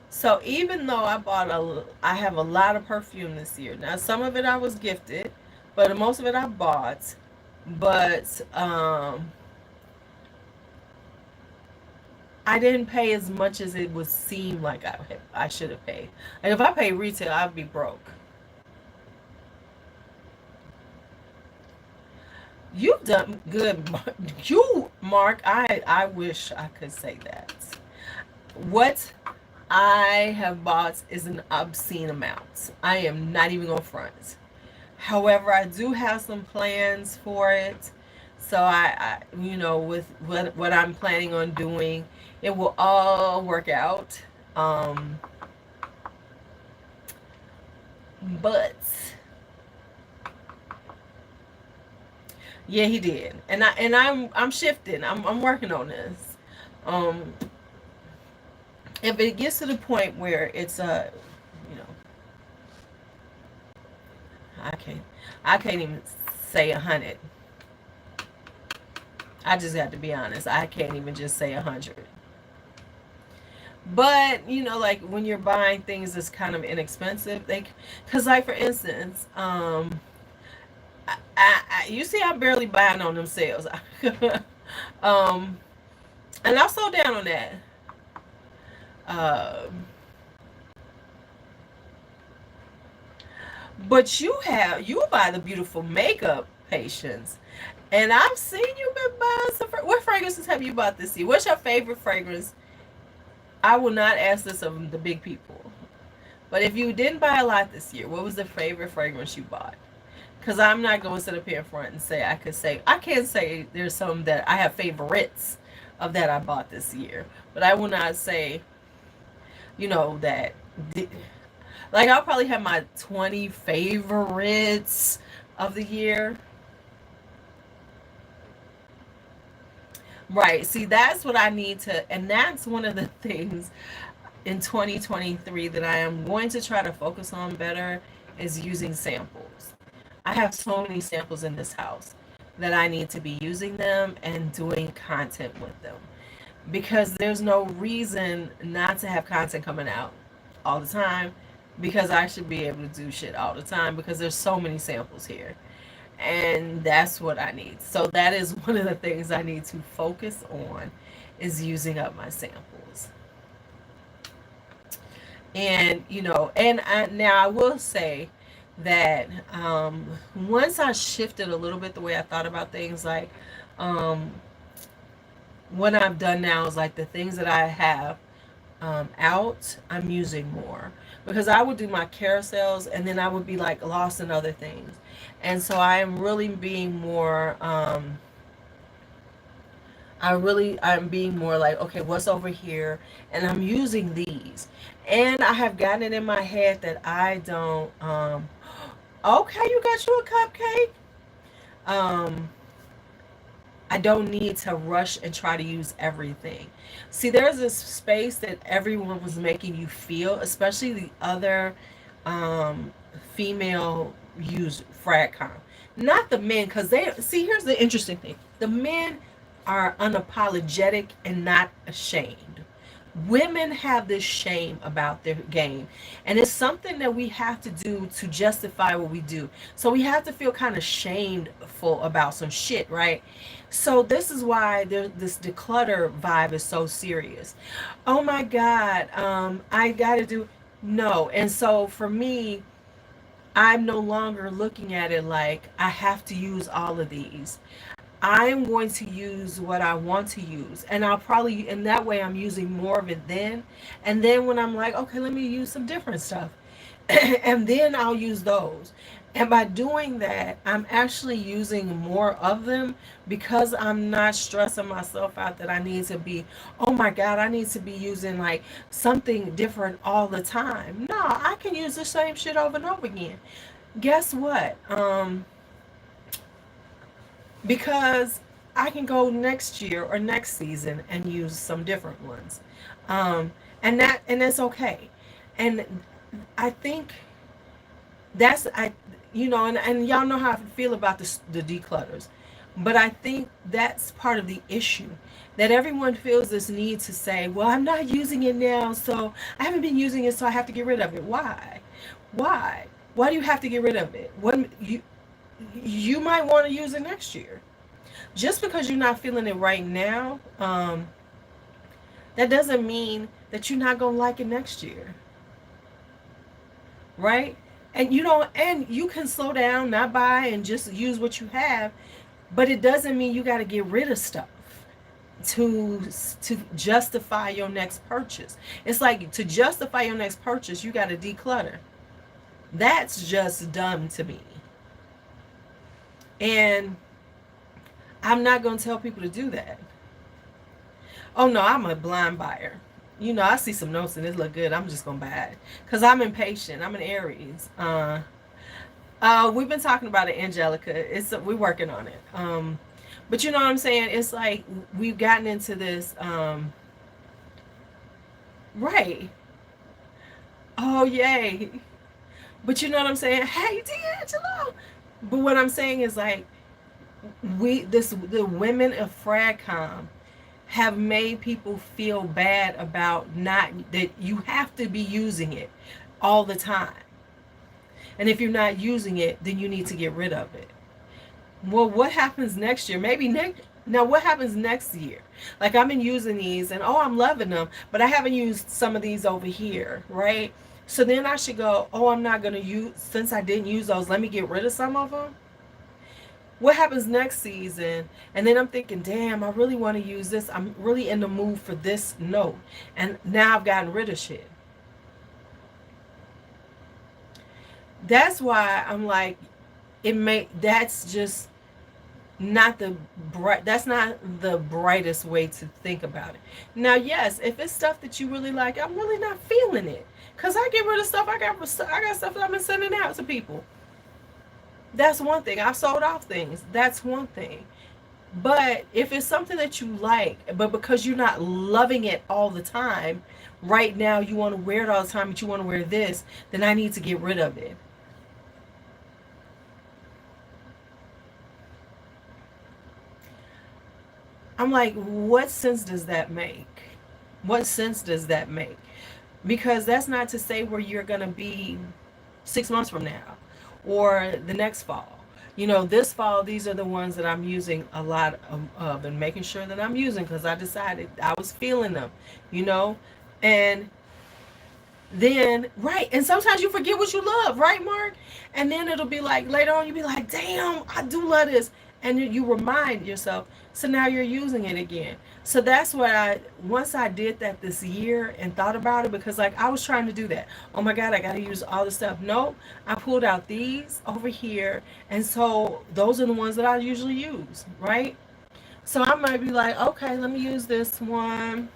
So even though I have a lot of perfume this year. Now, some of it I was gifted, but most of it I bought. But I didn't pay as much as it would seem like I should have paid. And if I paid retail, I'd be broke. You've done good. Mark, I wish I could say that. What I have bought is an obscene amount. I am not even going to front. However, I do have some plans for it. So I with what I'm planning on doing, it will all work out. But yeah, he did, and I'm shifting. I'm working on this. If it gets to the point where it's I can't even say 100. I just got to be honest. I can't even just say 100. But like when you're buying things that's kind of inexpensive, because like for instance, you see, I'm barely buying on them sales. And I'll slow down on that. But you buy the beautiful makeup Patience. And I've seen you been buying some. What fragrances have you bought this year? What's your favorite fragrance? I will not ask this of the big people. But if you didn't buy a lot this year, what was the favorite fragrance you bought? Because I'm not going to sit up here in front and say I can't say there's some that I have favorites of that I bought this year. But I will not say, that. Like, I'll probably have my 20 favorites of the year. Right. See, that's what I need to, and that's one of the things in 2023 that I am going to try to focus on better is using samples. I have so many samples in this house that I need to be using them and doing content with them because there's no reason not to have content coming out all the time because I should be able to do shit all the time because there's so many samples here. And that's what I need. So that is one of the things I need to focus on is using up my samples. And now I will say that once I shifted a little bit the way I thought about things, like what I've done now is like the things that I have out, I'm using more because I would do my carousels and then I would be like lost in other things. And so I am really being more I'm being more like, okay, what's over here? And I'm using these. And I have gotten it in my head that I don't okay, you got you a cupcake. I don't need to rush and try to use everything. See, there's this space that everyone was making you feel, especially the other female use fragcom. Not the men, because they see, here's the interesting thing. The men are unapologetic and not ashamed. Women have this shame about their game, and it's something that we have to do to justify what we do. So we have to feel kind of shameful about some shit, right? So this is why this declutter vibe is so serious. Oh my God, I gotta do no. And so for me, I'm no longer looking at it like I have to use all of these. I'm going to use what I want to use. And I'll probably, in that way, I'm using more of it then. And then when I'm like, okay, let me use some different stuff. And then I'll use those. And by doing that, I'm actually using more of them because I'm not stressing myself out that I need to be, oh my God, I need to be using like something different all the time. No, I can use the same shit over and over again. Guess what? Because I can go next year or next season and use some different ones. And that's okay. And I think that's and y'all know how I feel about the declutters. But I think that's part of the issue. That everyone feels this need to say, well, I'm not using it now, so I haven't been using it, so I have to get rid of it. Why? Why? Why do you have to get rid of it? You might want to use it next year. Just because you're not feeling it right now, that doesn't mean that you're not going to like it next year. Right? And and you can slow down, not buy, and just use what you have, but it doesn't mean you got to get rid of stuff to justify your next purchase. It's like to justify your next purchase, you got to declutter. That's just dumb to me. And I'm not going to tell people to do that. Oh no, I'm a blind buyer. I see some notes and it look good. I'm just going to buy it. Because I'm impatient. I'm an Aries. We've been talking about it, Angelica. We're working on it. But you know what I'm saying? It's like we've gotten into this. Right. Oh, yay. But you know what I'm saying? Hey, D'Angelo. But what I'm saying is like, the women of Fragcom have made people feel bad about not, that you have to be using it all the time. And if you're not using it, then you need to get rid of it. Well, what happens next year? Now what happens next year? Like I've been using these and I'm loving them, but I haven't used some of these over here, right? So then I should go, I'm not going to use, since I didn't use those, let me get rid of some of them. what happens next season? And then I'm thinking, damn, I really want to use this. I'm really in the mood for this note. And now I've gotten rid of shit. That's why I'm like, that's just not the that's not the brightest way to think about it. Now, yes, if it's stuff that you really like, I'm really not feeling it. Cause I get rid of stuff. I got stuff that I've been sending out to people. That's one thing. I've sold off things. That's one thing. But if it's something that you like, but because you're not loving it all the time, right now you want to wear it all the time, but you want to wear this, then I need to get rid of it. I'm like, what sense does that make? What sense does that make? Because that's not to say where you're going to be 6 months from now or the next fall. You know, this fall, these are the ones that I'm using a lot of and making sure that I'm using because I decided I was feeling them, you know, and then, right, and sometimes you forget what you love, right, Mark? And then it'll be like, later on, you'll be like, damn, I do love this. And you remind yourself, so now you're using it again. So that's what once I did that this year and thought about it, because like I was trying to do that. Oh my God, I got to use all this stuff. Nope, I pulled out these over here. And so those are the ones that I usually use, right? So I might be like, okay, let me use this one.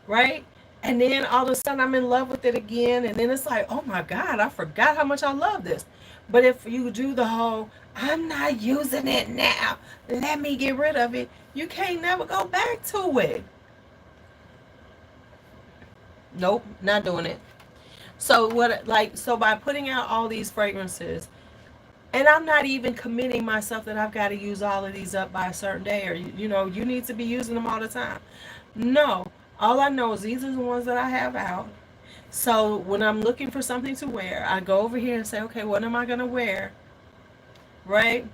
Right? And then all of a sudden I'm in love with it again. And then it's like, oh my God, I forgot how much I love this. But if you do the whole, I'm not using it now, let me get rid of it, you can't never go back to it. Nope, not doing it. So so by putting out all these fragrances, and I'm not even committing myself that I've got to use all of these up by a certain day, or you need to be using them all the time. No, all I know is these are the ones that I have out. So when I'm looking for something to wear, I go over here and say, okay, what am I gonna wear, right?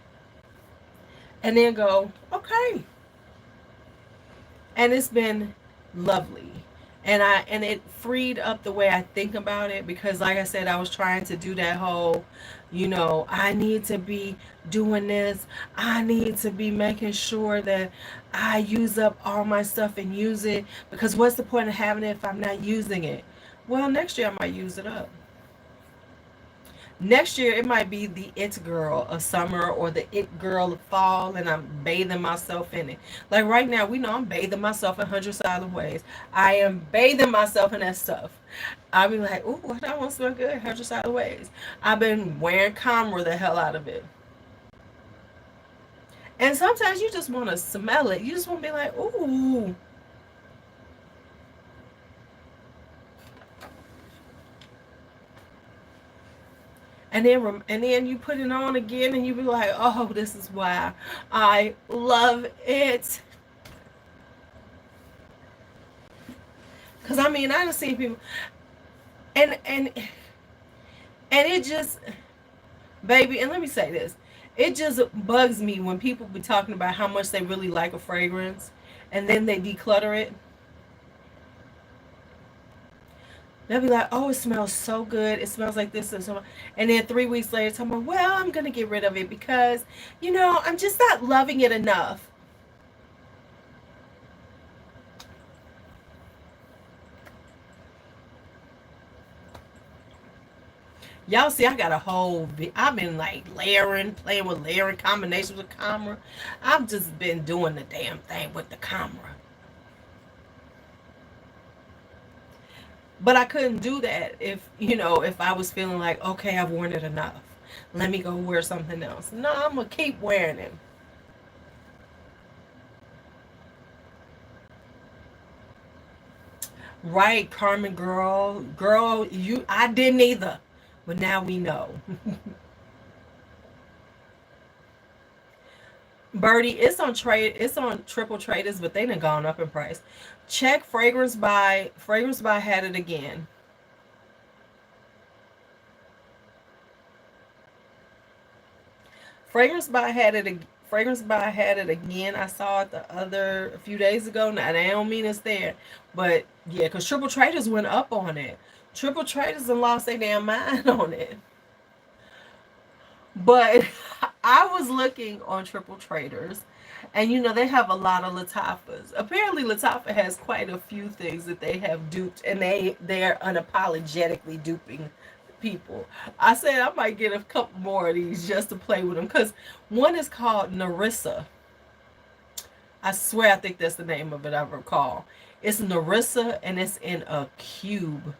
And then go, okay. And it's been lovely. And it freed up the way I think about it because like I said, I was trying to do that whole, I need to be doing this. I need to be making sure that I use up all my stuff and use it, because what's the point of having it if I'm not using it? Well, next year I might use it up. Next year it might be the it girl of summer or the it girl of fall, and I'm bathing myself in it. Like right now, we know I'm bathing myself in 100 silent ways. I am bathing myself in that stuff. I'll be like, ooh, that one smell good, 100 silent ways. I've been wearing camera the hell out of it. And sometimes you just want to smell it. You just want to be like, ooh. And then you put it on again and you be like, oh, this is why I love it. Cause I mean, I done seen people, and it just, baby. And let me say this, it just bugs me when people be talking about how much they really like a fragrance, and then they declutter it. They'll be like, oh, it smells so good. It smells like this and so. And then 3 weeks later, tell me, well, I'm gonna get rid of it because, I'm just not loving it enough. Y'all see, I got a whole. I've been like playing with layering combinations with camera. I've just been doing the damn thing with the camera. But I couldn't do that if I was feeling like, okay, I've worn it enough. Let me go wear something else. No, I'm gonna keep wearing it. Right, Carmen girl, I didn't either, but now we know. Birdie, it's on Triple Traders, but they done gone up in price. Check Fragrance by had it again. Fragrance by had it Fragrance Buy had it again. I saw it a few days ago. Now, I don't mean it's there. But, yeah, because Triple Traders went up on it. Triple Traders and lost their damn mind on it. But I was looking on Triple Traders, and they have a lot of Latifahs. Apparently, Latifa has quite a few things that they have duped, and they're unapologetically duping people. I said I might get a couple more of these just to play with them, because one is called Narissa. I swear I think that's the name of it, I recall. It's Narissa, and it's in a cube.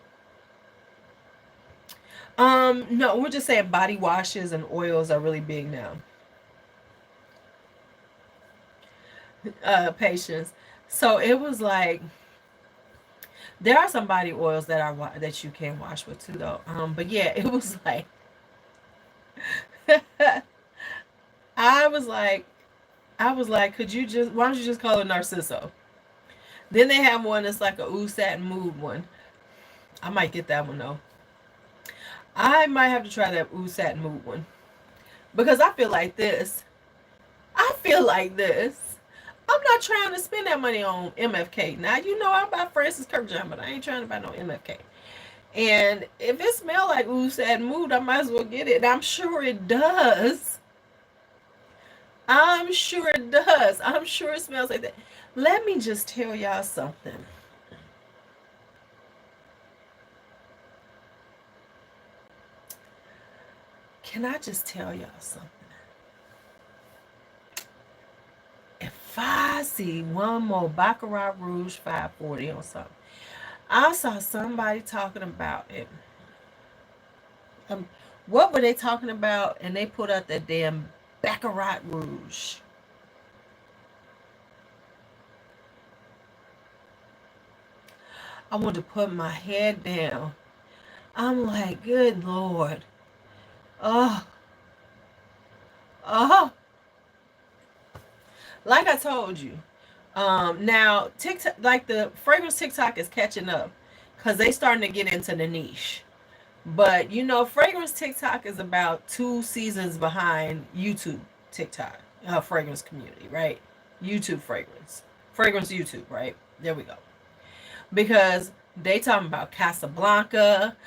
No, we're just saying body washes and oils are really big now. Patience. So it was like, there are some body oils that you can wash with too, though. But yeah, it was like, I was like, why don't you just call it Narciso? Then they have one that's like a Ooh Satin Mood one. I might get that one though. I might have to try that Ooh Satin Mood one, because I feel like this. I'm not trying to spend that money on MFK. Now, I buy Francis Kirkjohn, but I ain't trying to buy no MFK. And if it smells like Ooh Satin Mood, I might as well get it. And I'm sure it does. I'm sure it does. I'm sure it smells like that. Let me just tell y'all something. Can I just tell y'all something? If I see one more Baccarat Rouge 540 on something, I saw somebody talking about it. What were they talking about? And they put out that damn Baccarat Rouge. I wanted to put my head down. I'm like, good Lord. Oh. Like I told you. Now TikTok, like the fragrance TikTok is catching up, because they starting to get into the niche. But fragrance TikTok is about 2 seasons behind YouTube TikTok, fragrance community, right? YouTube fragrance YouTube, right? There we go. Because they talking about Casablanca.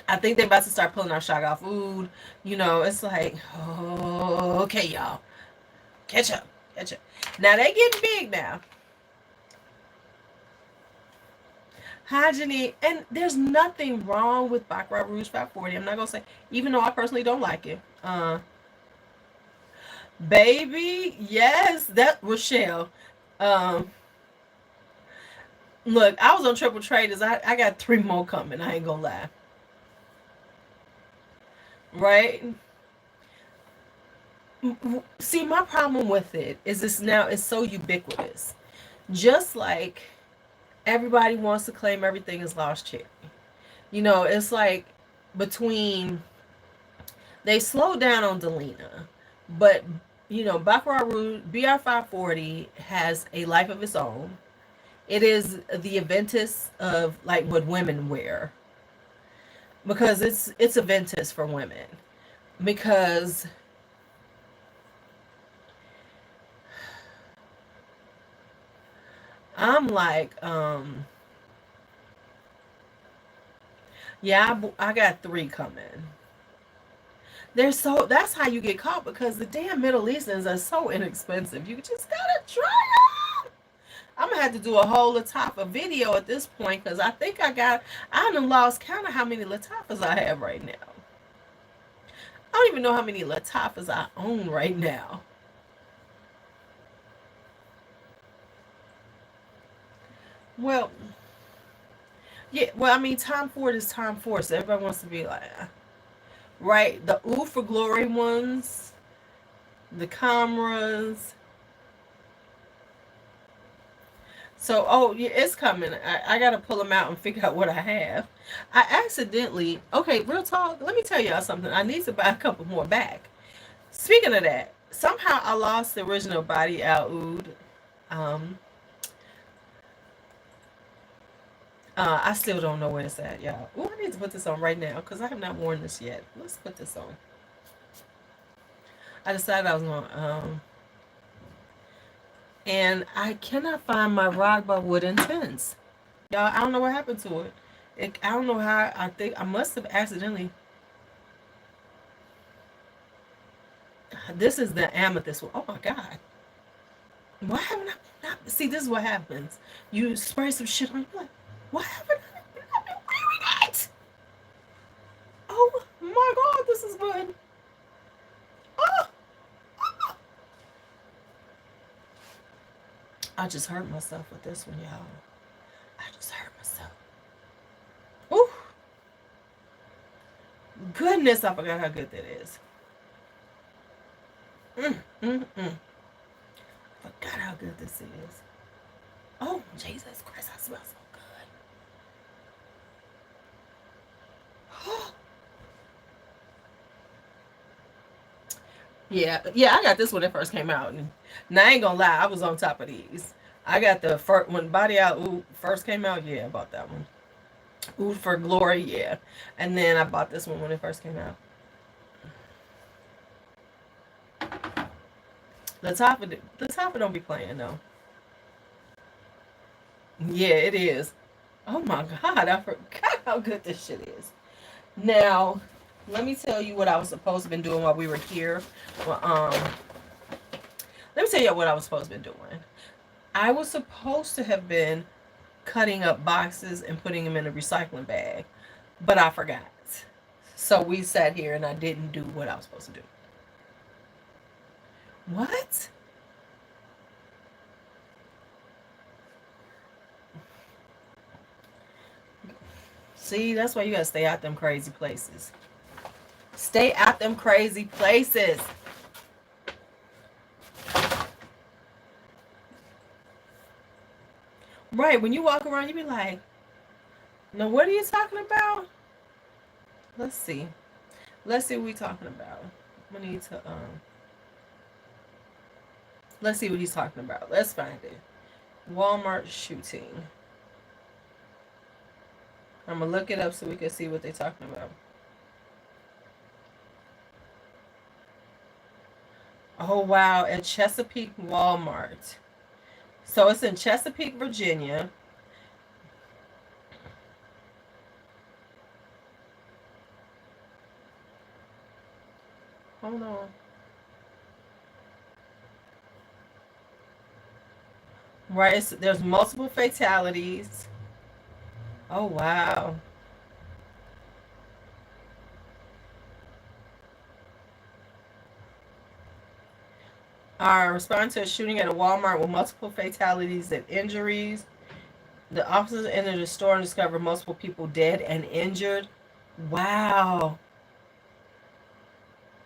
I think they're about to start pulling out Chaga food. It's like, oh, okay, y'all, catch up. Now they getting big now. Hygiene, and there's nothing wrong with Baccarat Rouge 540. I'm not gonna say, even though I personally don't like it. Baby, yes, that Rochelle. Look, I was on Triple Traders. I got 3 more coming. I ain't gonna lie. Right? See, my problem with it is it's so ubiquitous. Just like everybody wants to claim everything is Lost Cherry. It's like between, they slowed down on Delina, but Baccarat Rouge BR540 has a life of its own. It is the Aventus of like what women wear, because it's Aventus for women, because I'm like, yeah, I got 3 coming. That's how you get caught, because the damn Middle Easterns are so inexpensive. You just gotta try them. I'm gonna have to do a whole Latifa video at this point, because I think I done lost count of how many Latifas I have right now. I don't even know how many Latifas I own right now. Well, yeah, well, I mean, Tom Ford is Tom Ford, so everybody wants to be like, right? The Ooh for Glory ones, the cameras. So, oh, yeah, it's coming. I got to pull them out and figure out what I have. I accidentally, okay, real talk, let me tell y'all something. I need to buy a couple more back. Speaking of that, somehow I lost the original Body Oud. I still don't know where it's at, y'all. Ooh, I need to put this on right now, because I have not worn this yet. Let's put this on. I decided I was going and I cannot find my rock by Wooden Tints. Y'all, I don't know what happened to it. I don't know how. I think I must have accidentally. This is the amethyst one. Oh my god. Why haven't I not? See, this is what happens. You spray some shit on your blood. Why haven't I not been wearing it? Oh my god, this is good. Oh, I just hurt myself with this one, y'all. I just hurt myself. Ooh, goodness, I forgot how good that is. Mm. Forgot how good this is. Oh, Jesus Christ, I smell so good. Yeah, I got this when it first came out. And now I ain't gonna lie, I was on top of these. I got the first when Body Out Oud first came out. Yeah, I bought that one. Oud for Glory, yeah. And then I bought this one when it first came out. The top don't be playing though. Yeah, it is. Oh my god, I forgot how good this shit is. Now, let me tell you what I was supposed to be doing while we were here. Well, let me tell you what I was supposed to be doing. I was supposed to have been cutting up boxes and putting them in a recycling bag, but I forgot. So we sat here and I didn't do what I was supposed to do. What? See, that's why you gotta stay out them crazy places. Stay out them crazy places. Right, when you walk around, you be like, no, what are you talking about? Let's see. Let's see what we talking about. We need to let's see what he's talking about. Let's find it. Walmart shooting. I'm gonna look it up so we can see what they're talking about. Oh wow, at Chesapeake Walmart. So it's in Chesapeake, Virginia. Hold on. Right, there's multiple fatalities. Oh wow. Are responding to a shooting at a Walmart with multiple fatalities and injuries. The officers entered the store and discovered multiple people dead and injured. Wow.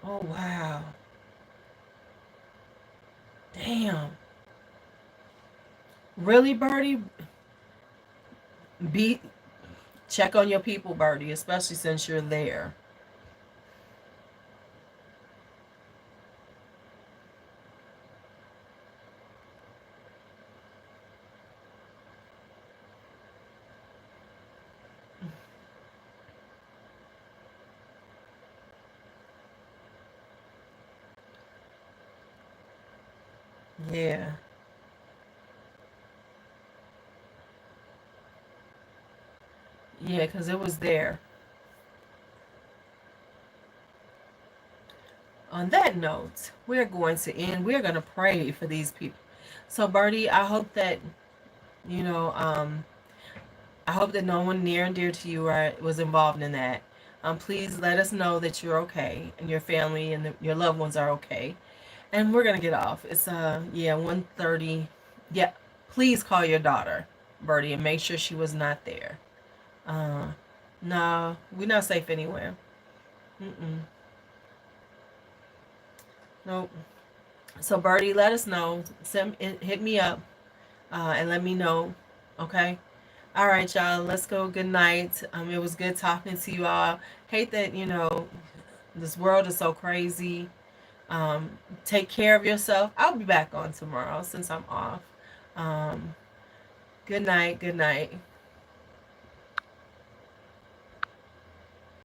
Oh wow. Damn. Really, Birdie? Be check on your people, Birdie, especially since you're there. Yeah. Yeah, because it was there. On that note, we're going to end. We're going to pray for these people. So, Birdie, I hope that, you know, I hope that no one near and dear to you was involved in that. Please let us know that you're okay and your family and your loved ones are okay. And we're gonna get off. It's 1:30. Yeah, please call your daughter, Birdie, and make sure she was not there. Uh, no, we're not safe anywhere. Mm-mm. Nope. So Birdie, let us know. Hit me up, and let me know. Okay. All right, y'all. Let's go. Good night. It was good talking to you all. Hate that this world is so crazy. Take care of yourself. I'll be back on tomorrow since I'm off. Um, good night. Good night.